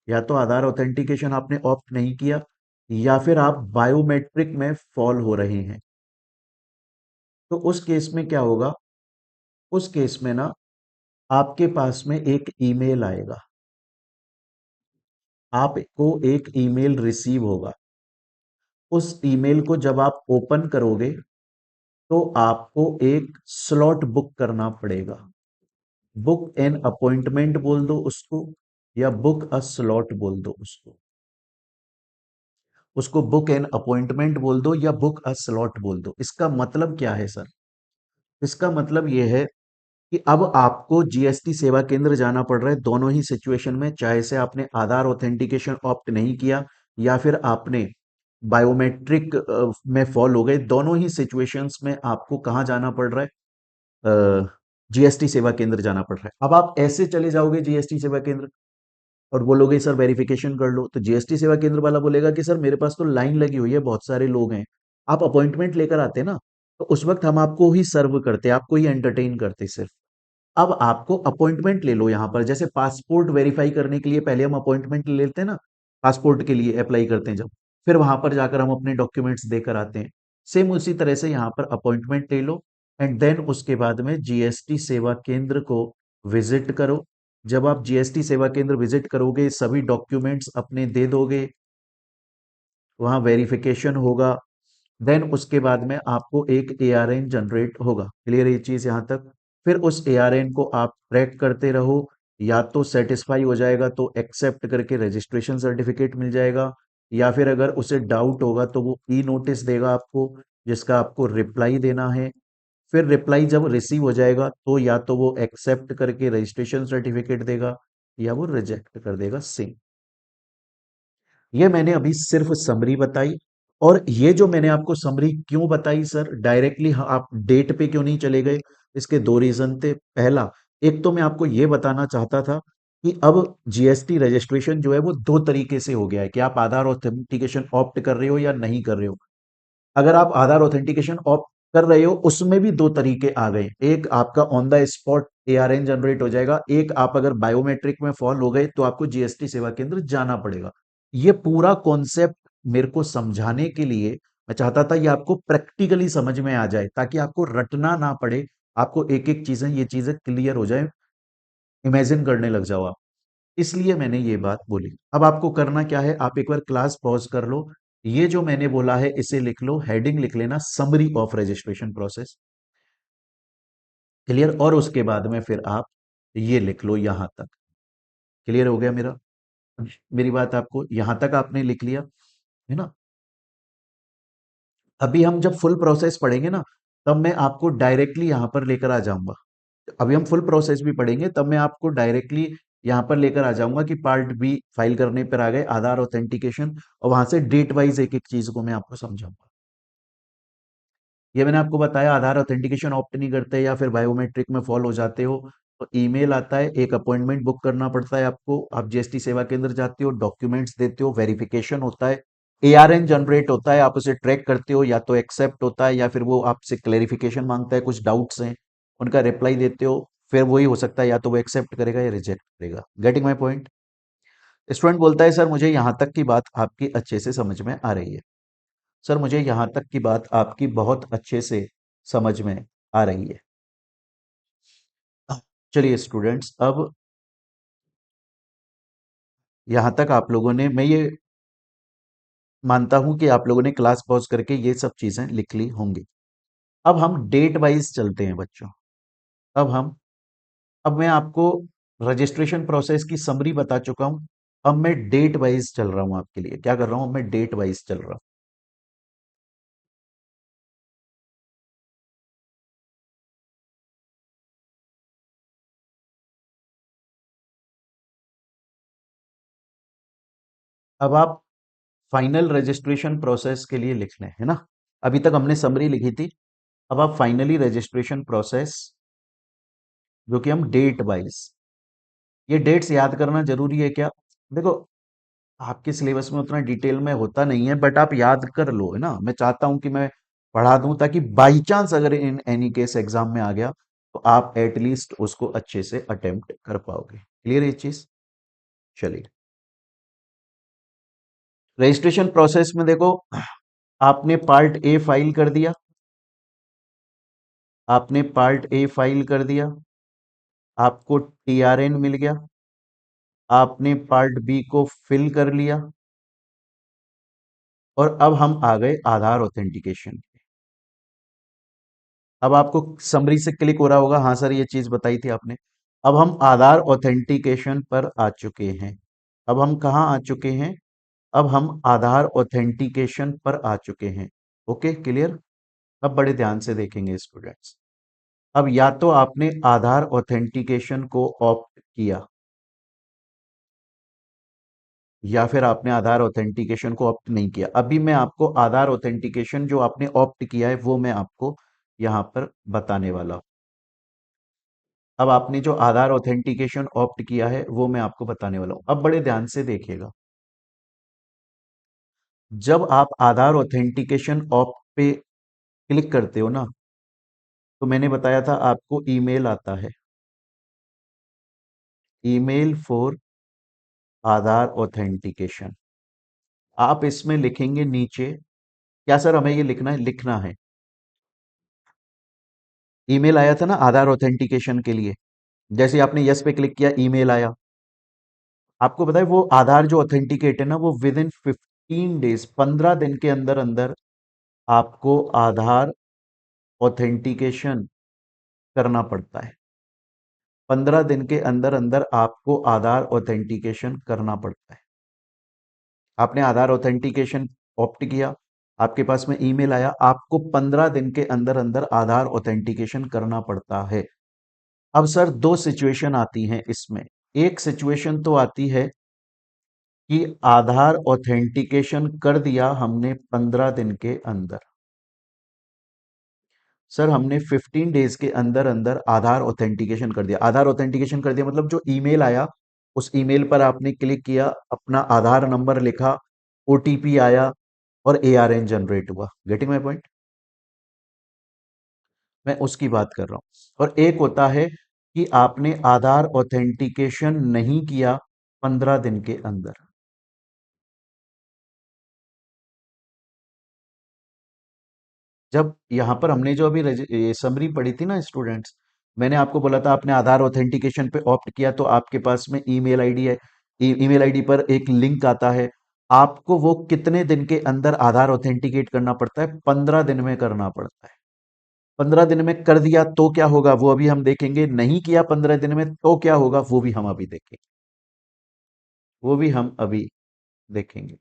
या तो आधार ऑथेंटिकेशन आपने ऑप्ट नहीं किया या फिर आप बायोमेट्रिक में फॉल हो रहे हैं। तो उस केस में क्या होगा, उस केस में ना आपके पास में एक ईमेल आएगा, आपको एक ईमेल रिसीव होगा। उस ईमेल को जब आप ओपन करोगे तो आपको एक स्लॉट बुक करना पड़ेगा। बुक एन अपॉइंटमेंट बोल दो उसको, या बुक अ स्लॉट बोल दो उसको। उसको बुक एन अपॉइंटमेंट बोल दो या बुक अ स्लॉट बोल दो। इसका मतलब क्या है सर? इसका मतलब यह है कि अब आपको जीएसटी सेवा केंद्र जाना पड़ रहा है दोनों ही सिचुएशन में, चाहे से आपने आधार ऑथेंटिकेशन ऑप्ट नहीं किया या फिर आपने बायोमेट्रिक में फॉल हो गए, दोनों ही सिचुएशंस में आपको कहाँ जाना पड़ रहा है, जीएसटी सेवा केंद्र जाना पड़ रहा है। अब आप ऐसे चले जाओगे जीएसटी सेवा केंद्र और बोलोगे सर वेरिफिकेशन कर लो, तो जीएसटी सेवा केंद्र वाला बोलेगा कि सर मेरे पास तो लाइन लगी हुई है, बहुत सारे लोग हैं, आप अपॉइंटमेंट लेकर आते ना, तो उस वक्त हम आपको ही सर्व करते, आपको ही एंटरटेन करते सिर्फ। अब आपको अपॉइंटमेंट ले लो यहां पर, जैसे पासपोर्ट वेरीफाई करने के लिए पहले हम अपॉइंटमेंट ले लेते हैं ना, पासपोर्ट के लिए अप्लाई करते हैं जब, फिर वहां पर जाकर हम अपने डॉक्यूमेंट्स देकर आते हैं। सेम उसी तरह से यहाँ पर अपॉइंटमेंट ले लो एंड देन उसके बाद में जीएसटी सेवा केंद्र को विजिट करो। जब आप जीएसटी सेवा केंद्र विजिट करोगे, सभी डॉक्यूमेंट्स अपने दे दोगे, वहां वेरिफिकेशन होगा, देन उसके बाद में आपको एक एआरएन जनरेट होगा। क्लियर है ये चीज यहां तक? फिर उस एआरएन को आप ट्रैक करते रहो, या तो सेटिस्फाई हो जाएगा तो एक्सेप्ट करके रजिस्ट्रेशन सर्टिफिकेट मिल जाएगा, या फिर अगर उसे डाउट होगा तो वो ई नोटिस देगा आपको, जिसका आपको रिप्लाई देना है। फिर रिप्लाई जब रिसीव हो जाएगा तो या तो वो एक्सेप्ट करके रजिस्ट्रेशन सर्टिफिकेट देगा या वो रिजेक्ट कर देगा, सेम। ये मैंने अभी सिर्फ समरी बताई। और ये जो मैंने आपको समरी क्यों बताई सर, डायरेक्टली आप डेट पे क्यों नहीं चले गए, इसके दो रीजन थे। पहला, एक तो मैं आपको ये बताना चाहता था कि अब जीएसटी रजिस्ट्रेशन जो है वो दो तरीके से हो गया है, कि आप आधार ऑथेंटिकेशन ऑप्ट कर रहे हो या नहीं कर रहे हो। अगर आप आधार ऑथेंटिकेशन ऑप्ट कर रहे हो, उसमें भी दो तरीके आ गए, एक आपका on the spot ARN generate हो जाएगा, एक आप अगर बायोमेट्रिक में फॉल हो गए तो आपको जीएसटी सेवा केंद्र जाना पड़ेगा। ये पूरा कॉन्सेप्ट मेरे को समझाने के लिए मैं चाहता था ये आपको प्रैक्टिकली समझ में आ जाए, ताकि आपको रटना ना पड़े, आपको एक एक चीजें, ये चीजें क्लियर हो जाए, इमेजिन करने लग जाओ आप। इसलिए मैंने ये बात बोली। अब आपको करना क्या है, आप एक बार क्लास पॉज कर लो, ये जो मैंने बोला है इसे लिख लो, हेडिंग लिख लेना summary of registration process. Clear? और उसके बाद में फिर आप ये लिख लो यहां तक। क्लियर हो गया मेरा? मेरी बात आपको यहां तक आपने लिख लिया है ना? अभी हम जब फुल प्रोसेस पढ़ेंगे ना, तब मैं आपको डायरेक्टली यहां पर लेकर आ जाऊंगा। अभी हम फुल प्रोसेस भी पढ़ेंगे, तब मैं आपको डायरेक्टली यहां पर लेकर आ जाऊंगा कि पार्ट बी फाइल करने पर आ गए, आधार ऑथेंटिकेशन, और वहां से डेट वाइज एक एक चीज को मैं आपको समझाऊंगा। ये मैंने आपको बताया, आधार ऑथेंटिकेशन ऑप्ट नहीं करते या फिर बायोमेट्रिक में फॉल हो जाते हो, तो ईमेल आता है, एक अपॉइंटमेंट बुक करना पड़ता है आपको, आप जीएसटी सेवा केंद्र जाते हो, डॉक्यूमेंट्स देते हो, वेरिफिकेशन होता है, एआरएन जनरेट होता है, आप उसे ट्रैक करते हो, या तो एक्सेप्ट होता है या फिर वो आपसे क्लेरिफिकेशन मांगता है, कुछ डाउट्स हैं उनका रिप्लाई देते हो, फिर वही हो सकता है, या तो वो एक्सेप्ट करेगा या रिजेक्ट करेगा। Getting my point? स्टूडेंट बोलता है सर मुझे यहां तक की बात आपकी अच्छे से समझ में आ रही है। सर मुझे यहां तक की बात आपकी बहुत अच्छे से समझ में आ रही है। चलिए स्टूडेंट्स, अब यहां तक आप लोगों ने, मैं ये मानता हूं कि आप लोगों ने क्लास पॉज करके ये सब चीजें लिख ली होंगी। अब हम डेट वाइज चलते हैं बच्चों। अब हम अब मैं आपको रजिस्ट्रेशन प्रोसेस की समरी बता चुका हूं। अब मैं डेट वाइज चल रहा हूं आपके लिए। क्या कर रहा हूं? अब मैं डेट वाइज चल रहा हूं। अब आप फाइनल रजिस्ट्रेशन प्रोसेस के लिए लिख लें, है ना। अभी तक हमने समरी लिखी थी, अब आप फाइनली रजिस्ट्रेशन प्रोसेस, जो कि हम डेट वाइज, ये डेट्स याद करना जरूरी है क्या? देखो, आपके सिलेबस में उतना डिटेल में होता नहीं है, बट आप याद कर लो, है ना। मैं चाहता हूं कि मैं पढ़ा दूं, ताकि बाई चांस अगर इन एनी केस एग्जाम में आ गया, तो आप एटलीस्ट उसको अच्छे से अटेम्प्ट कर पाओगे। क्लियर ये चीज? चलिए, रजिस्ट्रेशन प्रोसेस में देखो, आपने पार्ट ए फाइल कर दिया, आपने पार्ट ए फाइल कर दिया, आपको टीआरएन मिल गया, आपने पार्ट बी को फिल कर लिया, और अब हम आ गए आधार ऑथेंटिकेशन। अब आपको समरी से क्लिक हो रहा होगा, हाँ सर ये चीज बताई थी आपने। अब हम आधार ऑथेंटिकेशन पर आ चुके हैं। अब हम कहाँ आ चुके हैं? अब हम आधार ऑथेंटिकेशन पर आ चुके हैं। Okay, clear? अब बड़े ध्यान से देखेंगे स्टूडेंट्स। अब या तो आपने आधार ऑथेंटिकेशन को ऑप्ट किया, या फिर आपने आधार ऑथेंटिकेशन को ऑप्ट नहीं किया। अभी मैं आपको आधार ऑथेंटिकेशन जो आपने ऑप्ट किया है वो मैं आपको यहां पर बताने वाला हूं। अब आपने जो आधार ऑथेंटिकेशन ऑप्ट किया है वो मैं आपको बताने वाला हूं। अब बड़े ध्यान से देखिएगा, जब आप आधार ऑथेंटिकेशन ऑप्ट पे क्लिक करते हो ना, तो मैंने बताया था आपको ईमेल आता है, ईमेल फॉर आधार ऑथेंटिकेशन। आप इसमें लिखेंगे नीचे, क्या सर हमें ये लिखना है? लिखना है, ईमेल आया था ना आधार ऑथेंटिकेशन के लिए, जैसे आपने यस पे क्लिक किया ईमेल आया। आपको पता है वो आधार जो ऑथेंटिकेट है ना, वो विद इन 15 डेज, 15 दिन के अंदर अंदर आपको आधार ऑथेंटिकेशन करना पड़ता है। 15 दिन के अंदर अंदर आपको आधार ऑथेंटिकेशन करना पड़ता है। आपने आधार ऑथेंटिकेशन ऑप्ट किया, आपके पास में ईमेल आया, आपको 15 दिन के अंदर अंदर आधार ऑथेंटिकेशन करना पड़ता है। अब सर दो सिचुएशन आती हैं इसमें। एक सिचुएशन तो आती है कि आधार ऑथेंटिकेशन कर दिया हमने 15 दिन के अंदर। सर हमने 15 डेज के अंदर अंदर आधार ऑथेंटिकेशन कर दिया। आधार ऑथेंटिकेशन कर दिया मतलब जो ईमेल आया, उस ईमेल पर आपने क्लिक किया, अपना आधार नंबर लिखा, ओटीपी आया, और एआरएन जनरेट हुआ। Getting my point? मैं उसकी बात कर रहा हूं। और एक होता है कि आपने आधार ऑथेंटिकेशन नहीं किया 15 दिन के अंदर। जब यहां पर हमने जो अभी ये समरी पढ़ी थी ना स्टूडेंट्स, मैंने आपको बोला था आपने आधार ऑथेंटिकेशन पे ऑप्ट किया तो आपके पास में ईमेल आईडी है, ईमेल आईडी पर एक लिंक आता है। आपको वो कितने दिन के अंदर आधार ऑथेंटिकेट करना पड़ता है? 15 दिन में करना पड़ता है। 15 दिन में कर दिया तो क्या होगा वो अभी हम देखेंगे, नहीं किया 15 दिन में तो क्या होगा वो भी हम अभी देखेंगे, वो भी हम अभी देखेंगे।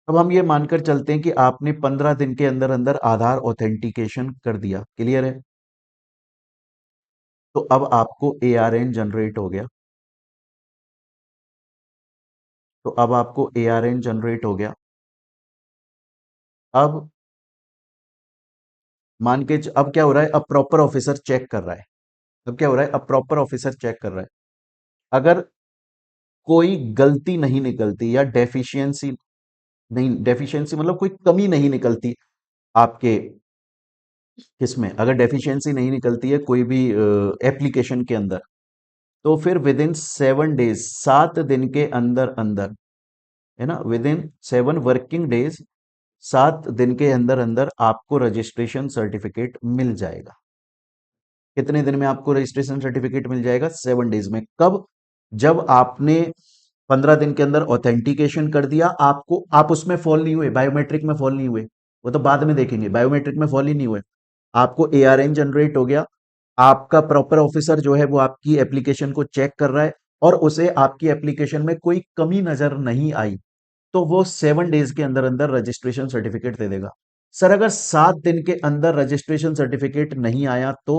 अब हम ये मानकर चलते हैं कि आपने 15 दिन के अंदर अंदर आधार ऑथेंटिकेशन कर दिया। क्लियर है? तो अब आपको एआरएन जनरेट हो गया, तो अब आपको एआरएन जनरेट हो गया। अब मान के अब क्या हो रहा है? अब प्रॉपर ऑफिसर चेक कर रहा है। अब क्या हो रहा है? अब प्रॉपर ऑफिसर चेक कर रहा है। अगर कोई गलती नहीं निकलती या डेफिशिएंसी नहीं, डेफिशिएंसी मतलब कोई कमी नहीं निकलती आपके किसमें, अगर डेफिशिएंसी नहीं निकलती है कोई भी एप्लीकेशन के अंदर, तो फिर विद इन 7 डेज, 7 दिन के अंदर अंदर, है ना, विद इन 7 वर्किंग डेज, 7 दिन के अंदर अंदर आपको रजिस्ट्रेशन सर्टिफिकेट मिल जाएगा। कितने दिन में आपको रजिस्ट्रेशन सर्टिफिकेट मिल जाएगा? 7 डेज में। कब? जब आपने 15 दिन के अंदर ऑथेंटिकेशन कर दिया, आपको, आप उसमें फॉल नहीं हुए, बायोमेट्रिक में फॉल नहीं हुए, वो तो बाद में देखेंगे, बायोमेट्रिक में फॉल ही नहीं हुए, आपको एआरएन जनरेट हो गया, आपका प्रॉपर ऑफिसर जो है वो आपकी एप्लीकेशन को चेक कर रहा है, और उसे आपकी एप्लीकेशन में कोई कमी नजर नहीं आई, तो वो 7 डेज के अंदर अंदर रजिस्ट्रेशन सर्टिफिकेट दे देगा। सर अगर 7 दिन के अंदर रजिस्ट्रेशन सर्टिफिकेट नहीं आया तो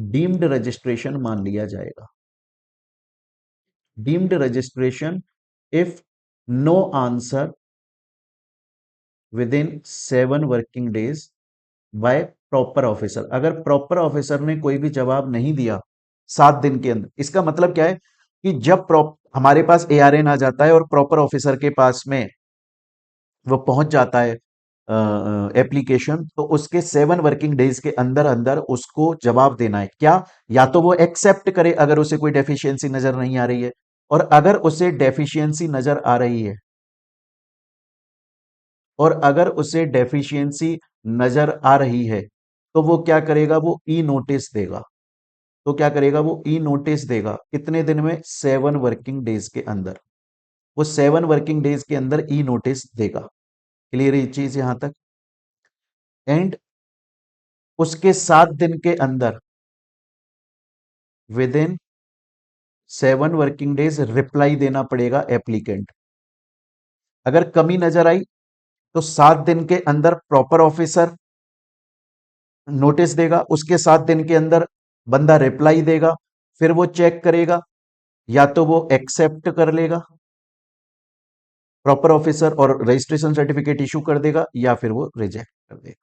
डीम्ड रजिस्ट्रेशन मान लिया जाएगा। Deemed registration if no answer within 7 working days by proper officer, अगर प्रॉपर ऑफिसर ने कोई भी जवाब नहीं दिया 7 दिन के अंदर, इसका मतलब क्या है कि जब हमारे पास एआरएन आ जाता है और प्रॉपर ऑफिसर के पास में वो पहुंच जाता है एप्लीकेशन, तो उसके 7 वर्किंग डेज के अंदर अंदर उसको जवाब देना है क्या, या तो वो एक्सेप्ट करे अगर उसे कोई डेफिशिएंसी नजर नहीं आ रही है, और अगर उसे डेफिशिएंसी नजर आ रही है, और अगर उसे डेफिशिएंसी नजर आ रही है, तो वो क्या करेगा, वो ई नोटिस देगा। तो क्या करेगा, वो ई नोटिस देगा कितने दिन में, 7 वर्किंग डेज के अंदर। वो 7 वर्किंग डेज के अंदर ई नोटिस देगा। क्लियर ये चीज यहां तक। एंड उसके 7 दिन के अंदर, within 7 working days reply देना पड़ेगा एप्लीकेंट। अगर कमी नजर आई तो 7 दिन के अंदर प्रॉपर ऑफिसर नोटिस देगा, उसके 7 दिन के अंदर बंदा रिप्लाई देगा, फिर वो चेक करेगा, या तो वो एक्सेप्ट कर लेगा प्रॉपर ऑफिसर और रजिस्ट्रेशन सर्टिफिकेट इशू कर देगा, या फिर वो रिजेक्ट कर देगा।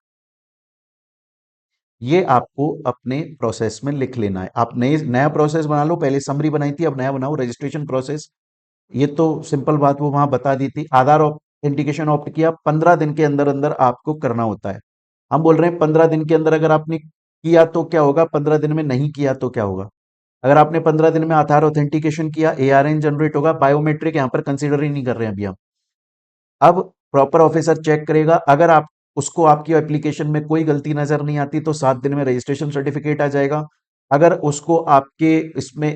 ये आपको अपने प्रोसेस में लिख लेना है। आप नए नया प्रोसेस बना लो, पहले समरी बनाई थी, अब नया बनाओ रजिस्ट्रेशन प्रोसेस। ये तो सिंपल बात वो वहां बता दी थी। आधार ऑथेंटिकेशन ऑप्ट किया, 15 दिन के अंदर अंदर आपको करना होता है। हम बोल रहे हैं 15 दिन के अंदर अगर आपने किया तो क्या होगा, 15 दिन में नहीं किया तो क्या होगा। अगर आपने 15 दिन में आधार ऑथेंटिकेशन किया, एआरएन जनरेट होगा, बायोमेट्रिक यहां पर कंसीडर ही नहीं कर रहे हैं अभी हम। अब प्रॉपर ऑफिसर चेक करेगा, अगर आप उसको आपकी एप्लीकेशन में कोई गलती नजर नहीं आती तो 7 दिन में रजिस्ट्रेशन सर्टिफिकेट आ जाएगा। अगर उसको आपके इसमें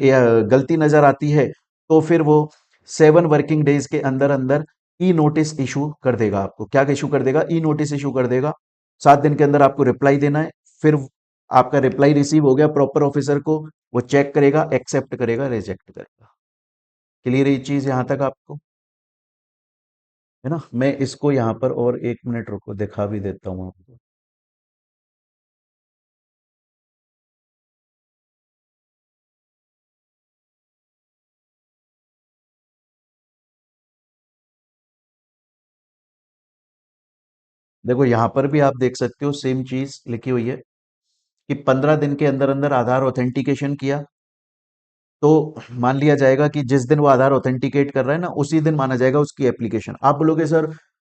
गलती नजर आती है, तो फिर वो 7 वर्किंग डेज के अंदर अंदर ई नोटिस इशू कर देगा। आपको क्या इशू कर देगा, ई नोटिस इशू कर देगा। 7 दिन के अंदर आपको रिप्लाई देना है। फिर आपका रिप्लाई रिसीव हो गया प्रॉपर ऑफिसर को, वो चेक करेगा, एक्सेप्ट करेगा, रिजेक्ट करेगा। क्लियर ये चीज यहां तक आपको, है ना। मैं इसको यहाँ पर और 1 मिनट रुको, दिखा भी देता हूँ आपको। देखो यहाँ पर भी आप देख सकते हो सेम चीज लिखी हुई है कि 15 दिन के अंदर अंदर आधार ऑथेंटिकेशन किया तो मान लिया जाएगा कि जिस दिन वो आधार ऑथेंटिकेट कर रहा है ना, उसी दिन माना जाएगा उसकी एप्लीकेशन। आप बोलोगे सर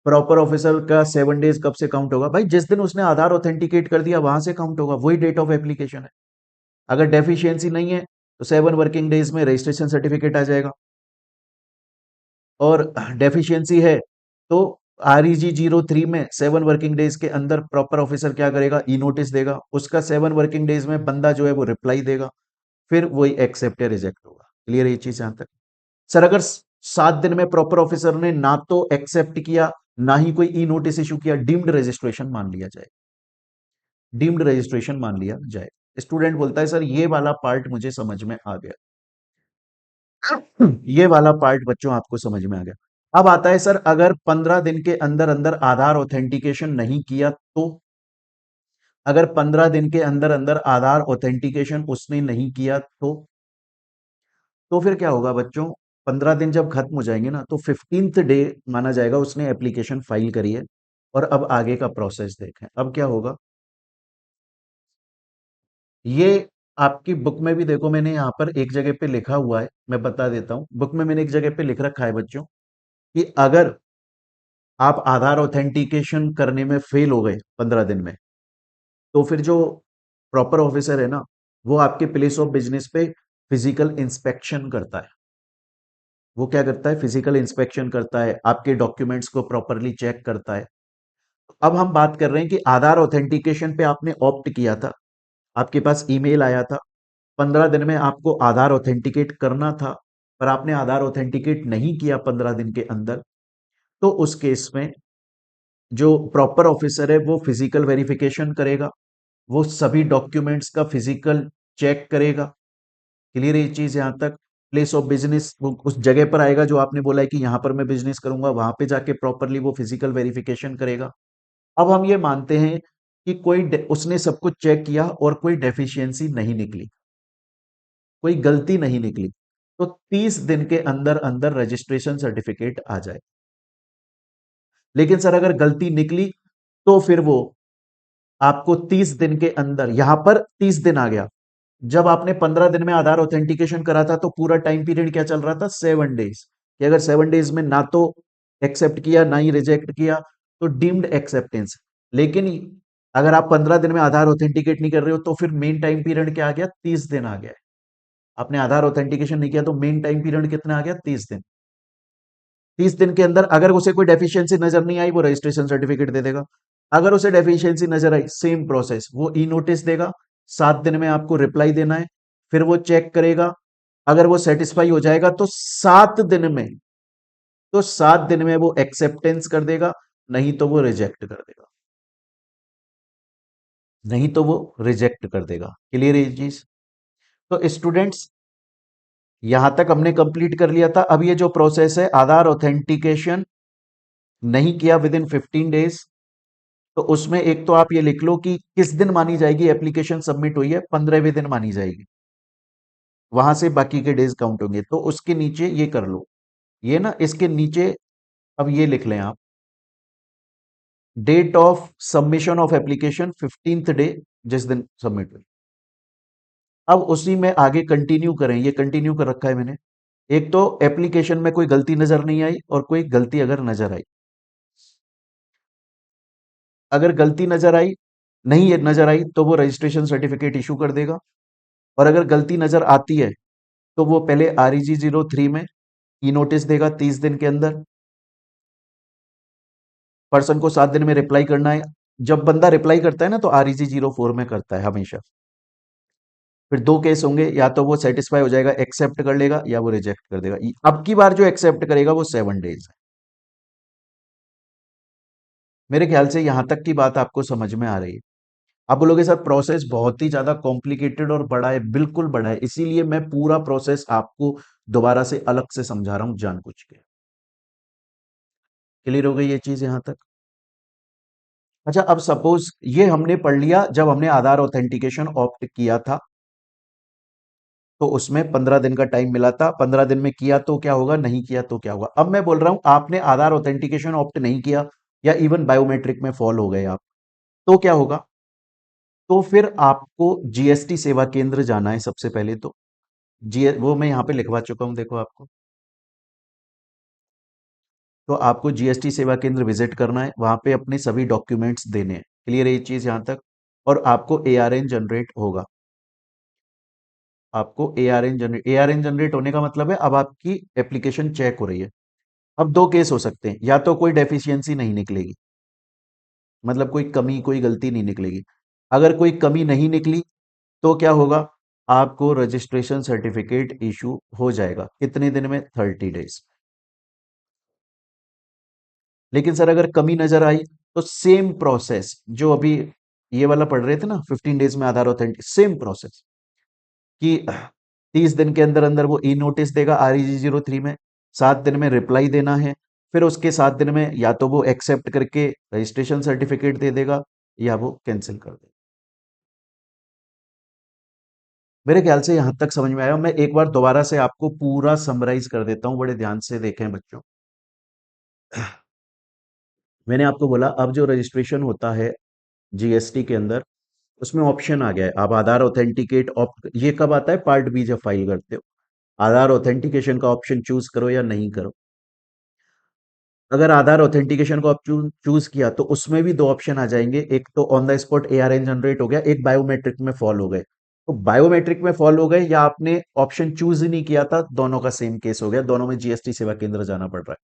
प्रॉपर ऑफिसर का 7 डेज कब से काउंट होगा, भाई जिस दिन उसने आधार ऑथेंटिकेट कर दिया वहां से काउंट होगा, वही डेट ऑफ एप्लीकेशन है। अगर डेफिशिएंसी नहीं है तो 7 वर्किंग डेज में रजिस्ट्रेशन सर्टिफिकेट आ जाएगा, और डेफिशिएंसी है तो REG 03 में 7 वर्किंग डेज के अंदर प्रॉपर ऑफिसर क्या करेगा, ई नोटिस देगा, उसका 7 वर्किंग डेज में बंदा जो है वो रिप्लाई देगा, फिर वही एक्सेप्ट या रिजेक्ट होगा। क्लियर है ये चीज यहां तक। सर अगर 7 दिन में प्रॉपर ऑफिसर ने ना तो एक्सेप्ट किया, ना ही कोई ई नोटिस इशू किया, डीम्ड रजिस्ट्रेशन मान लिया जाए, डीम्ड रजिस्ट्रेशन मान लिया जाए। स्टूडेंट बोलता है सर ये वाला पार्ट मुझे समझ में आ गया, ये वाला पार्ट बच्चों आपको समझ में आ गया। अब आता है सर अगर 15 दिन के अंदर अंदर आधार ऑथेंटिकेशन नहीं किया तो, अगर 15 दिन के अंदर अंदर आधार ऑथेंटिकेशन उसने नहीं किया तो फिर क्या होगा बच्चों, 15 दिन जब खत्म हो जाएंगे ना, तो 15th डे माना जाएगा उसने एप्लीकेशन फाइल करी है। और अब आगे का प्रोसेस देखें, अब क्या होगा। ये आपकी बुक में भी देखो, मैंने यहाँ पर एक जगह पे लिखा हुआ है, मैं बता देता हूँ। बुक में मैंने एक जगह पे लिख रखा है बच्चों कि अगर आप आधार ऑथेंटिकेशन करने में फेल हो गए 15 दिन में, तो फिर जो प्रॉपर ऑफिसर है ना, वो आपके प्लेस ऑफ बिजनेस पे फिजिकल इंस्पेक्शन करता है। वो क्या करता है, फिजिकल इंस्पेक्शन करता है, आपके डॉक्यूमेंट्स को प्रॉपरली चेक करता है। अब हम बात कर रहे हैं कि आधार ऑथेंटिकेशन पे आपने ऑप्ट किया था, आपके पास ईमेल आया था, 15 दिन में आपको आधार ऑथेंटिकेट करना था, पर आपने आधार ऑथेंटिकेट नहीं किया 15 दिन के अंदर। तो उस केस में जो प्रॉपर ऑफिसर है वो फिजिकल वेरिफिकेशन करेगा, वो सभी डॉक्यूमेंट्स का फिजिकल चेक करेगा। क्लियर है ये चीज यहां तक। प्लेस ऑफ बिजनेस, वो उस जगह पर आएगा जो आपने बोला है कि यहां पर मैं बिजनेस करूंगा, वहां पे जाके प्रॉपरली वो फिजिकल वेरिफिकेशन करेगा। अब हम ये मानते हैं कि उसने सब कुछ चेक किया और कोई डेफिशिएंसी नहीं निकली, कोई गलती नहीं निकली, तो 30 दिन के अंदर अंदर रजिस्ट्रेशन सर्टिफिकेट आ जाए। लेकिन सर अगर गलती निकली तो फिर वो आपको 30 दिन के अंदर, यहां पर 30 दिन आ गया। जब आपने 15 दिन में आधार ऑथेंटिकेशन करा था तो पूरा टाइम पीरियड क्या चल रहा था? 7 डेज। कि अगर 7 डेज में ना तो एक्सेप्ट किया ना ही रिजेक्ट किया तो डीम्ड एक्सेप्टेंस। लेकिन अगर आप 15 दिन में आधार ऑथेंटिकेट नहीं कर रहे हो तो फिर मेन टाइम पीरियड क्या आ गया? 30 दिन आ गया। आपने आधार ऑथेंटिकेशन नहीं किया तो मेन टाइम पीरियड कितना आ गया? 30 दिन। 30 दिन के अंदर अगर उसे कोई डेफिशिएंसी नजर नहीं आई वो रजिस्ट्रेशन सर्टिफिकेट दे देगा। अगर उसे डेफिशिएंसी नजर आई, सेम प्रोसेस, वो ई नोटिस देगा। 7 दिन में आपको रिप्लाई देना है। फिर वो चेक करेगा। अगर वो सेटिस्फाई हो जाएगा तो 7 दिन में, तो 7 दिन में वो एक्सेप्टेंस कर देगा। नहीं तो वो रिजेक्ट कर देगा। नहीं तो वो रिजेक्ट कर देगा। क्लियर है ये चीज? तो स्टूडेंट्स, यहां तक हमने कंप्लीट कर लिया था। अब ये जो प्रोसेस है, आधार ऑथेंटिकेशन नहीं किया विद इन 15 डेज, तो उसमें एक तो आप ये लिख लो कि किस दिन मानी जाएगी एप्लीकेशन सबमिट हुई है? 15वें दिन मानी जाएगी। वहां से बाकी के डेज काउंट होंगे। तो उसके नीचे ये कर लो, ये ना इसके नीचे अब ये लिख लें आप, date of submission of application 15th day, जिस दिन सबमिट हुई। अब उसी में आगे कंटिन्यू करें। ये कंटिन्यू कर रखा है मैंने। एक तो एप्लीकेशन में कोई गलती नजर नहीं आई, और कोई गलती अगर नजर आई, अगर गलती नजर आई, नहीं ये नजर आई तो वो रजिस्ट्रेशन सर्टिफिकेट इशू कर देगा। और अगर गलती नजर आती है तो वो पहले REG03 में ई नोटिस देगा 30 दिन के अंदर। पर्सन को 7 दिन में रिप्लाई करना है। जब बंदा रिप्लाई करता है ना तो REG04 में करता है हमेशा। फिर दो केस होंगे, या तो वो सेटिस्फाई हो जाएगा, एक्सेप्ट कर लेगा, या वो रिजेक्ट कर देगा। अब की बार जो एक्सेप्ट करेगा वो 7 डेज है। मेरे ख्याल से यहां तक की बात आपको समझ में आ रही है। आप बोलोगे सर प्रोसेस बहुत ही ज्यादा कॉम्प्लिकेटेड और बड़ा है। बिल्कुल बड़ा है, इसीलिए मैं पूरा प्रोसेस आपको दोबारा से अलग से समझा रहा हूं जानबूझ के। क्लियर हो गई ये चीज यहां तक? अच्छा, अब सपोज ये हमने पढ़ लिया जब हमने आधार ऑथेंटिकेशन ऑप्ट किया था, तो उसमें 15 दिन का टाइम मिला था। 15 दिन में किया तो क्या होगा, नहीं किया तो क्या होगा। अब मैं बोल रहा हूं आपने आधार ऑथेंटिकेशन ऑप्ट नहीं किया, या इवन बायोमेट्रिक में फॉल हो गए आप, तो क्या होगा? तो फिर आपको जीएसटी सेवा केंद्र जाना है सबसे पहले तो। जी वो मैं यहाँ पे लिखवा चुका हूँ, देखो आपको। तो आपको जीएसटी सेवा केंद्र विजिट करना है, वहां पे अपने सभी डॉक्यूमेंट्स देने हैं। क्लियर है ये चीज यहाँ तक? और आपको एआरएन जनरेट होगा। आपको एआरएन जनरेट होने का मतलब है अब आपकी एप्लीकेशन चेक हो रही है। अब दो केस हो सकते हैं, या तो कोई डेफिशिएंसी नहीं निकलेगी, मतलब कोई कमी कोई गलती नहीं निकलेगी। अगर कोई कमी नहीं निकली तो क्या होगा? आपको रजिस्ट्रेशन सर्टिफिकेट इशू हो जाएगा। कितने दिन में? 30 डेज। लेकिन सर अगर कमी नजर आई तो सेम प्रोसेस जो अभी ये वाला पढ़ रहे थे ना, 15 डेज में आधार ऑथेंटिक, सेम प्रोसेस कि 30 दिन के अंदर अंदर वो ई नोटिस देगा REG03 में। 7 दिन में रिप्लाई देना है। फिर उसके 7 दिन में या तो वो एक्सेप्ट करके रजिस्ट्रेशन सर्टिफिकेट दे देगा, या वो कैंसिल कर देगा। मेरे ख्याल से यहां तक समझ में आया। मैं एक बार दोबारा से आपको पूरा समराइज कर देता हूं, बड़े ध्यान से देखें बच्चों। मैंने आपको बोला अब जो रजिस्ट्रेशन होता है जीएसटी के अंदर, उसमें ऑप्शन आ गया है। आप आधार ऑथेंटिकेट ऑप्ट, ये कब आता है? पार्ट बी जब फाइल करते हो। आधार ऑथेंटिकेशन का ऑप्शन चूज करो या नहीं करो। अगर आधार ऑथेंटिकेशन को आप चूज किया तो उसमें भी दो ऑप्शन आ जाएंगे। एक तो on the spot ARN generate हो गया, एक बायोमेट्रिक में फॉल हो गए। तो बायोमेट्रिक में फॉल हो गए या आपने ऑप्शन चूज ही नहीं किया था, दोनों का सेम केस हो गया। दोनों में जीएसटी सेवा केंद्र जाना पड़ रहा है।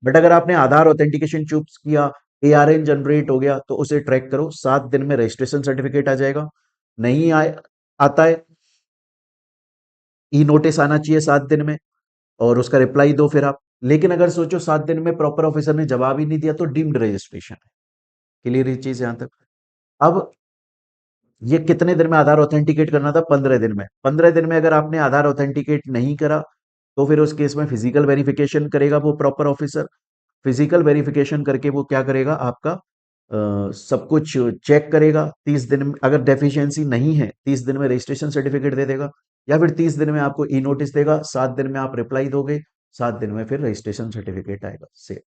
बट अगर आपने आधार ऑथेंटिकेशन चूज किया, एआरएन जनरेट हो गया, तो उसे ट्रैक करो। 7 दिन में रजिस्ट्रेशन सर्टिफिकेट आ जाएगा। नहीं आए, आता है, ई नोटिस आना चाहिए 7 दिन में, और उसका रिप्लाई दो फिर आप। लेकिन अगर सोचो 7 दिन में प्रॉपर ऑफिसर ने जवाब ही नहीं दिया तो डीम्ड रजिस्ट्रेशन है। क्लियर ये चीज यहां तक? अब ये कितने दिन में आधार ऑथेंटिकेट करना था? 15 दिन में। 15 दिन में अगर आपने आधार ऑथेंटिकेट नहीं करा तो फिर उस केस में फिजिकल वेरिफिकेशन करेगा वो प्रॉपर ऑफिसर। फिजिकल वेरिफिकेशन करके वो क्या करेगा? आपका सब कुछ चेक करेगा। 30 दिन में अगर डेफिशिएंसी नहीं है, 30 दिन में रजिस्ट्रेशन सर्टिफिकेट दे देगा। या फिर 30 दिन में आपको ई नोटिस देगा, 7 दिन में आप रिप्लाई दोगे, 7 दिन में फिर रजिस्ट्रेशन सर्टिफिकेट आएगा से।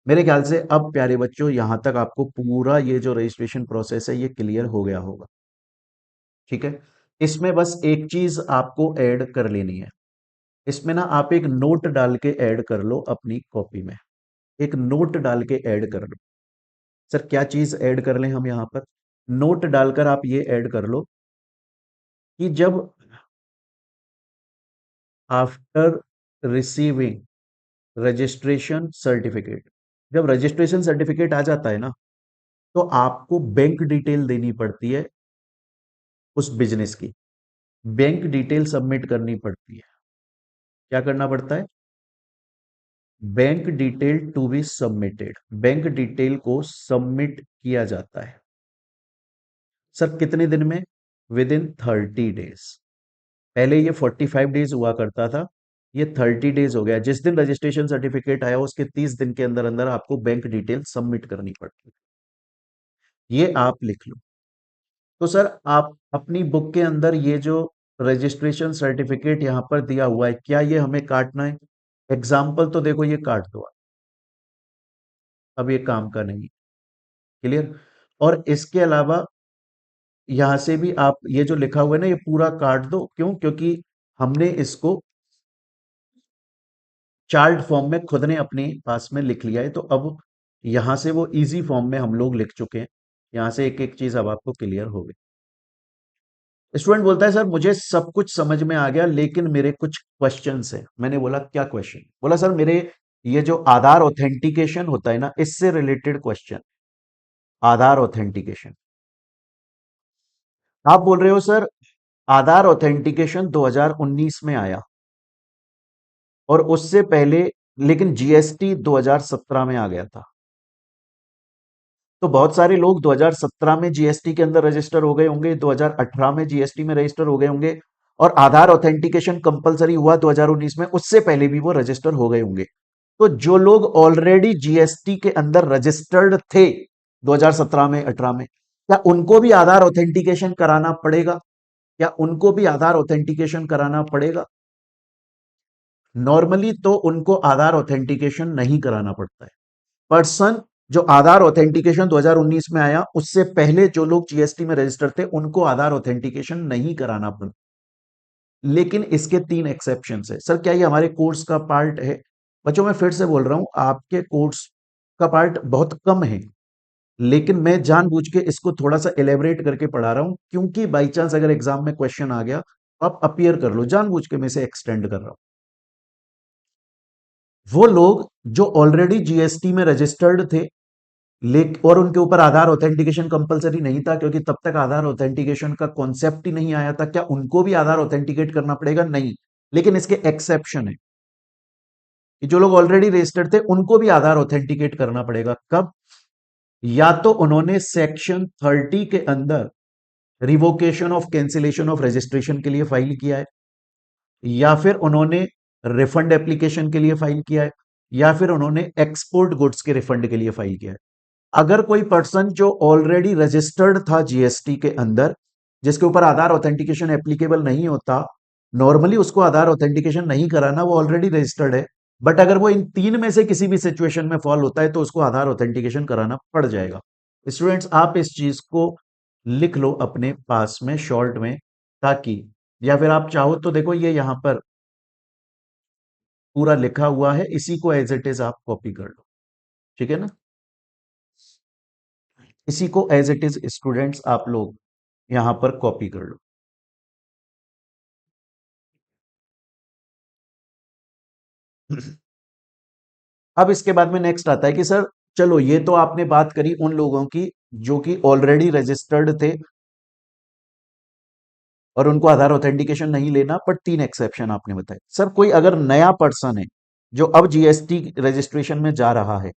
मेरे ख्याल से अब प्यारे बच्चों यहां तक आपको पूरा ये जो रजिस्ट्रेशन प्रोसेस है ये क्लियर हो गया होगा। ठीक है, इसमें बस एक चीज आपको ऐड कर लेनी है। इसमें ना आप एक नोट डाल के ऐड कर लो अपनी कॉपी में, एक नोट डाल के ऐड कर लो। सर क्या चीज ऐड कर लें हम यहां पर? नोट डालकर आप ये ऐड कर लो कि जब आफ्टर रिसीविंग रजिस्ट्रेशन सर्टिफिकेट, जब रजिस्ट्रेशन सर्टिफिकेट आ जाता है ना, तो आपको बैंक डिटेल देनी पड़ती है उस बिजनेस की, बैंक डिटेल सबमिट करनी पड़ती है। क्या करना पड़ता है? Bank detail to be submitted, bank detail को सबमिट किया जाता है। सर कितने दिन में? Within 30 days. पहले ये 45 डेज हुआ करता था, ये 30 डेज हो गया। जिस दिन रजिस्ट्रेशन सर्टिफिकेट आया उसके 30 दिन के अंदर अंदर आपको बैंक डिटेल सबमिट करनी पड़ती है, ये आप लिख लो। तो सर आप अपनी बुक के अंदर ये जो रजिस्ट्रेशन सर्टिफिकेट यहां पर दिया हुआ है, क्या ये हमें काटना है? एग्जाम्पल तो देखो ये काट दो, अब ये काम का नहीं। क्लियर? और इसके अलावा यहां से भी आप ये जो लिखा हुआ है ना ये पूरा काट दो। क्यों? क्योंकि हमने इसको चार्ट फॉर्म में खुद ने अपने पास में लिख लिया है, तो अब यहां से वो इजी फॉर्म में हम लोग लिख चुके हैं। यहां से एक एक चीज अब आपको क्लियर हो गई। स्टूडेंट बोलता है सर मुझे सब कुछ समझ में आ गया लेकिन मेरे कुछ क्वेश्चंस है। मैंने बोला क्या क्वेश्चन? बोला सर मेरे ये जो आधार ऑथेंटिकेशन होता है ना इससे रिलेटेड क्वेश्चन। आधार ऑथेंटिकेशन, आप बोल रहे हो सर आधार ऑथेंटिकेशन 2019 में आया और उससे पहले लेकिन जीएसटी 2017 में आ गया था। तो बहुत सारे लोग 2017 में जीएसटी के अंदर रजिस्टर हो गए होंगे, 2018 में जीएसटी में रजिस्टर हो गए होंगे, और आधार ऑथेंटिकेशन कंपलसरी हुआ 2019 में, उससे पहले भी वो रजिस्टर हो गए होंगे। तो जो लोग ऑलरेडी जीएसटी के अंदर रजिस्टर्ड थे 2017 में 18 में, क्या उनको भी आधार ऑथेंटिकेशन कराना पड़ेगा? क्या उनको भी आधार ऑथेंटिकेशन कराना पड़ेगा? नॉर्मली तो उनको आधार ऑथेंटिकेशन नहीं कराना पड़ता है। पर्सन जो आधार ऑथेंटिकेशन 2019 में आया उससे पहले जो लोग जीएसटी में रजिस्टर थे उनको आधार ऑथेंटिकेशन नहीं कराना पड़ता। लेकिन इसके 3 एक्सेप्शन है। सर क्या ये हमारे कोर्स का पार्ट है? बच्चों मैं फिर से बोल रहा हूं आपके कोर्स का पार्ट बहुत कम है, लेकिन मैं जानबूझ के इसको थोड़ा सा एलेबरेट करके पढ़ा रहा हूं क्योंकि बाई चांस अगर एग्जाम में क्वेश्चन आ गया तो आप अपियर कर लो, जानबूझ के मैं इसे एक्सटेंड कर रहा हूं। वो लोग जो ऑलरेडी जीएसटी में रजिस्टर्ड थे लेक और उनके ऊपर आधार ऑथेंटिकेशन कंपलसरी नहीं था क्योंकि तब तक आधार ऑथेंटिकेशन का कॉन्सेप्ट ही नहीं आया था, क्या उनको भी आधार ऑथेंटिकेट करना पड़ेगा? नहीं। लेकिन इसके एक्सेप्शन है कि जो लोग ऑलरेडी रजिस्टर्ड थे उनको भी आधार ऑथेंटिकेट करना पड़ेगा। कब? या तो उन्होंने सेक्शन 30 के अंदर revocation of cancellation of registration के लिए फाइल किया है, या फिर उन्होंने रिफंड एप्लीकेशन के लिए फाइल किया है, या फिर उन्होंने एक्सपोर्ट गुड्स के रिफंड के लिए फाइल किया है। अगर कोई पर्सन जो ऑलरेडी रजिस्टर्ड था जीएसटी के अंदर, जिसके ऊपर आधार ऑथेंटिकेशन एप्लीकेबल नहीं होता, नॉर्मली उसको आधार ऑथेंटिकेशन नहीं कराना, वो ऑलरेडी रजिस्टर्ड है। बट अगर वो इन 3 में से किसी भी सिचुएशन में फॉल होता है तो उसको आधार ऑथेंटिकेशन कराना पड़ जाएगा। स्टूडेंट्स आप इस चीज को लिख लो अपने पास में शॉर्ट में, ताकि, या फिर आप चाहो तो देखो ये यहां पर पूरा लिखा हुआ है, इसी को एज इट इज आप कॉपी कर लो। ठीक है ना? इसी को एज इट इज स्टूडेंट्स आप लोग यहां पर कॉपी कर लो। अब इसके बाद में नेक्स्ट आता है कि सर चलो ये तो आपने बात करी उन लोगों की जो कि ऑलरेडी रजिस्टर्ड थे और उनको आधार ऑथेंटिकेशन नहीं लेना, पर 3 एक्सेप्शन आपने बताए। सर कोई अगर नया पर्सन है जो अब जीएसटी रजिस्ट्रेशन में जा रहा है,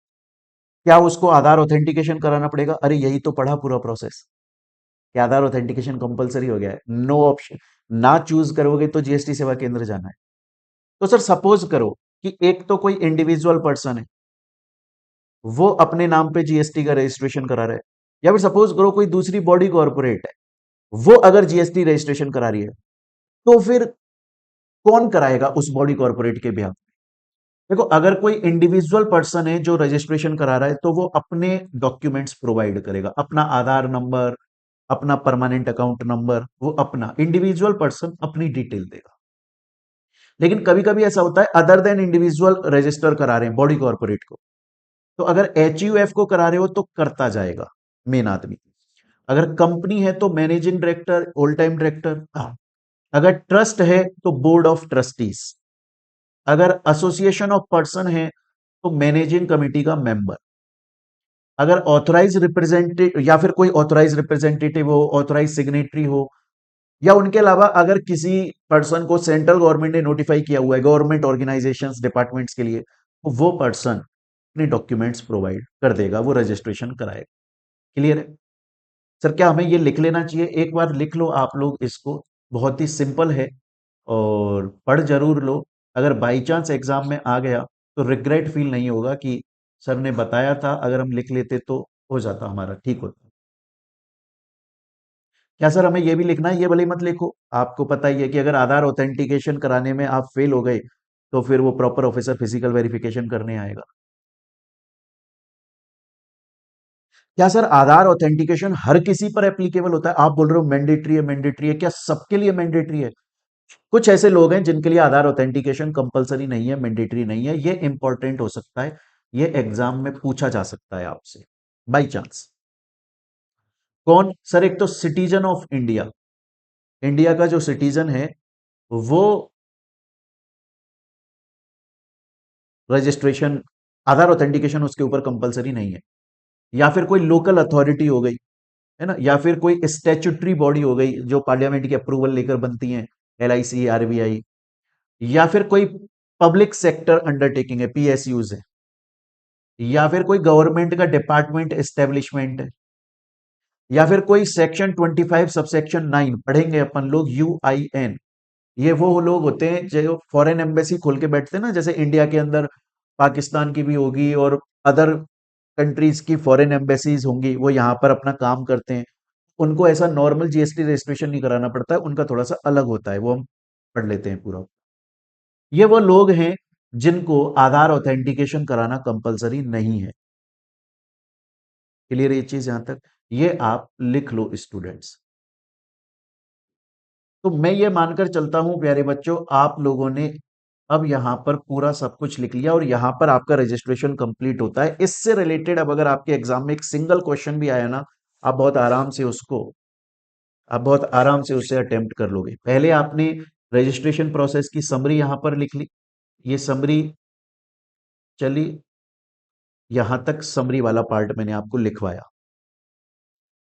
क्या उसको आधार ऑथेंटिकेशन कराना पड़ेगा? अरे यही तो पढ़ा पूरा प्रोसेस कि आधार ऑथेंटिकेशन कंपलसरी हो गया है, नो ऑप्शन। ना चूज करोगे तो जीएसटी सेवा केंद्र जाना है। तो सर सपोज करो कि एक तो कोई इंडिविजुअल पर्सन है, वो अपने नाम पे जीएसटी का रजिस्ट्रेशन करा रहा है, या फिर सपोज करो कोई दूसरी बॉडी कॉर्पोरेट है, वो अगर जीएसटी रजिस्ट्रेशन करा रही है, तो फिर कौन कराएगा उस बॉडी कॉर्पोरेट के बिहाफ? देखो, अगर कोई इंडिविजुअल पर्सन है जो रजिस्ट्रेशन करा रहा है तो वो अपने डॉक्यूमेंट्स प्रोवाइड करेगा, अपना आधार नंबर, अपना परमानेंट अकाउंट नंबर, वो अपना इंडिविजुअल पर्सन अपनी डिटेल देगा। लेकिन कभी कभी ऐसा होता है अदर देन इंडिविजुअल रजिस्टर करा रहे हैं बॉडी कॉर्पोरेट को, तो अगर एच को करा रहे हो तो करता जाएगा मेन आदमी। अगर कंपनी है तो managing director, all time director. अगर ट्रस्ट है तो बोर्ड ऑफ ट्रस्टीज। अगर एसोसिएशन ऑफ पर्सन है तो मैनेजिंग कमेटी का मेंबर। अगर ऑथराइज रिप्रेजेंटेटिव या फिर कोई ऑथराइज रिप्रेजेंटेटिव हो, ऑथराइज सिग्नेटरी हो, या उनके अलावा अगर किसी पर्सन को सेंट्रल गवर्नमेंट ने नोटिफाई किया हुआ है गवर्नमेंट ऑर्गेनाइजेशंस डिपार्टमेंट्स के लिए, तो वो पर्सन अपने डॉक्यूमेंट्स प्रोवाइड कर देगा, वो रजिस्ट्रेशन कराएगा। क्लियर है? सर क्या हमें ये लिख लेना चाहिए? एक बार लिख लो आप लोग इसको, बहुत ही सिंपल है, और पढ़ जरूर लो। अगर बाई चांस एग्जाम में आ गया तो रिग्रेट फील नहीं होगा कि सर ने बताया था, अगर हम लिख लेते तो हो जाता, हमारा ठीक होता। क्या सर हमें ये भी लिखना है? ये भले ही मत लिखो, आपको पता ही है कि अगर आधार ऑथेंटिकेशन कराने में आप फेल हो गए तो फिर वो प्रॉपर ऑफिसर फिजिकल वेरिफिकेशन करने आएगा। क्या सर आधार ऑथेंटिकेशन हर किसी पर एप्लीकेबल होता है? आप बोल रहे हो मैंडेटरी है, क्या सबके लिए मैंडेटरी है? कुछ ऐसे लोग हैं जिनके लिए आधार ऑथेंटिकेशन कंपलसरी नहीं है, मैंडेटरी नहीं है। ये इंपॉर्टेंट हो सकता है, ये एग्जाम में पूछा जा सकता है आपसे बाई चांस। कौन सर? एक तो सिटीजन ऑफ इंडिया, इंडिया का जो सिटीजन है वो रजिस्ट्रेशन, आधार ऑथेंटिकेशन उसके ऊपर कंपलसरी नहीं है। या फिर कोई लोकल अथॉरिटी हो गई, है ना, या फिर कोई स्टैट्यूटरी बॉडी हो गई जो पार्लियामेंट की अप्रूवल लेकर बनती है, LIC, RBI, या फिर कोई पब्लिक सेक्टर अंडरटेकिंग है, PSUs है, या फिर कोई गवर्नमेंट का डिपार्टमेंट एस्टेब्लिशमेंट है, या फिर कोई सेक्शन 25 सबसेक्शन 9 पढ़ेंगे अपन लोग, UIN। ये वो लोग होते हैं जो फॉरेन एम्बेसी खोल के बैठते हैं ना, जैसे इंडिया के अंदर पाकिस्तान की भी होगी और अदर कंट्रीज की फॉरेन एम्बेसीज होंगी, वो यहाँ पर अपना काम करते हैं। उनको ऐसा नॉर्मल GST रजिस्ट्रेशन नहीं कराना पड़ता है, उनका थोड़ा सा अलग होता है, वो हम पढ़ लेते हैं पूरा। ये वो लोग हैं जिनको आधार ऑथेंटिकेशन कराना कंपलसरी नहीं है। क्लियर ये चीज यहां तक? ये आप लिख लो स्टूडेंट्स। तो मैं ये मानकर चलता हूं प्यारे बच्चों, आप लोगों ने अब यहां पर पूरा सब कुछ लिख लिया और यहां पर आपका रजिस्ट्रेशन कंप्लीट होता है। इससे रिलेटेड अब अगर आपके एग्जाम में एक सिंगल क्वेश्चन भी आया ना, आप बहुत आराम से उसको, आप बहुत आराम से उसे अटेम्प्ट कर लोगे। पहले आपने रजिस्ट्रेशन प्रोसेस की समरी यहां पर लिख ली, ये समरी चली, यहां तक समरी वाला पार्ट मैंने आपको लिखवाया।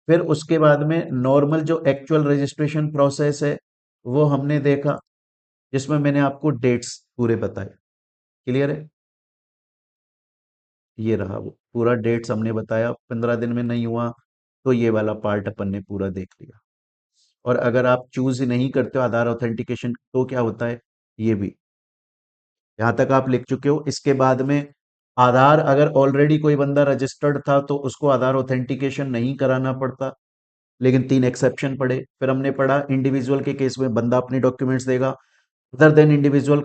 फिर उसके बाद में नॉर्मल जो एक्चुअल रजिस्ट्रेशन प्रोसेस है वो हमने देखा, जिसमें मैंने आपको डेट्स पूरे बताए। क्लियर है? ये रहा वो पूरा डेट्स हमने बताया, 15 दिन में नहीं हुआ तो ये वाला पार्ट अपन ने पूरा देख लिया। और अगर आप चूज नहीं करते हो आधार ऑथेंटिकेशन तो क्या होता है, ये भी यहां तक आप लिख चुके हो। इसके बाद में आधार, अगर ऑलरेडी कोई बंदा रजिस्टर्ड था तो उसको आधार ऑथेंटिकेशन नहीं कराना पड़ता, लेकिन 3 एक्सेप्शन पड़े। फिर हमने पढ़ा इंडिविजुअल के केस में बंदा अपने डॉक्यूमेंट्स देगा, अदर देन इंडिविजुअल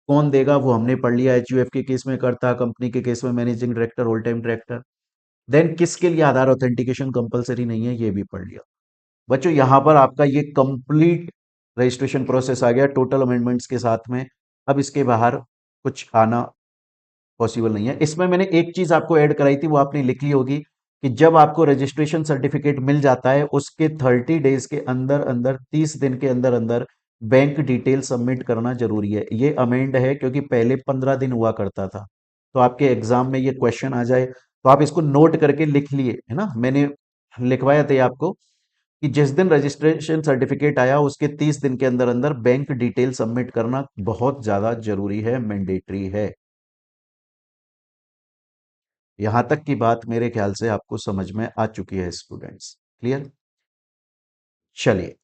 कौन देगा वो हमने पढ़ लिया, HUF के केस में करता, कंपनी के केस में managing director, all time director. Then किसके लिए आधार ऑथेंटिकेशन कंपलसरी नहीं है ये भी पढ़ लिया। बच्चों यहां पर आपका ये कंप्लीट रजिस्ट्रेशन प्रोसेस आ गया टोटल अमेंडमेंट्स के साथ में। अब इसके बाहर कुछ आना पॉसिबल नहीं है। इसमें मैंने एक चीज आपको ऐड कराई थी, वो आपने लिख ली होगी कि जब आपको रजिस्ट्रेशन सर्टिफिकेट मिल जाता है उसके 30 डेज के अंदर अंदर, 30 दिन के अंदर अंदर बैंक डिटेल सबमिट करना जरूरी है। ये अमेंड है क्योंकि पहले 15 दिन हुआ करता था, तो आपके एग्जाम में ये क्वेश्चन आ जाए तो आप इसको नोट करके लिख लिए, है ना। मैंने लिखवाया था आपको कि जिस दिन रजिस्ट्रेशन सर्टिफिकेट आया उसके 30 दिन के अंदर अंदर बैंक डिटेल सबमिट करना बहुत ज्यादा जरूरी है, मैंडेटरी है। यहां तक की बात मेरे ख्याल से आपको समझ में आ चुकी है स्टूडेंट्स। क्लियर? चलिए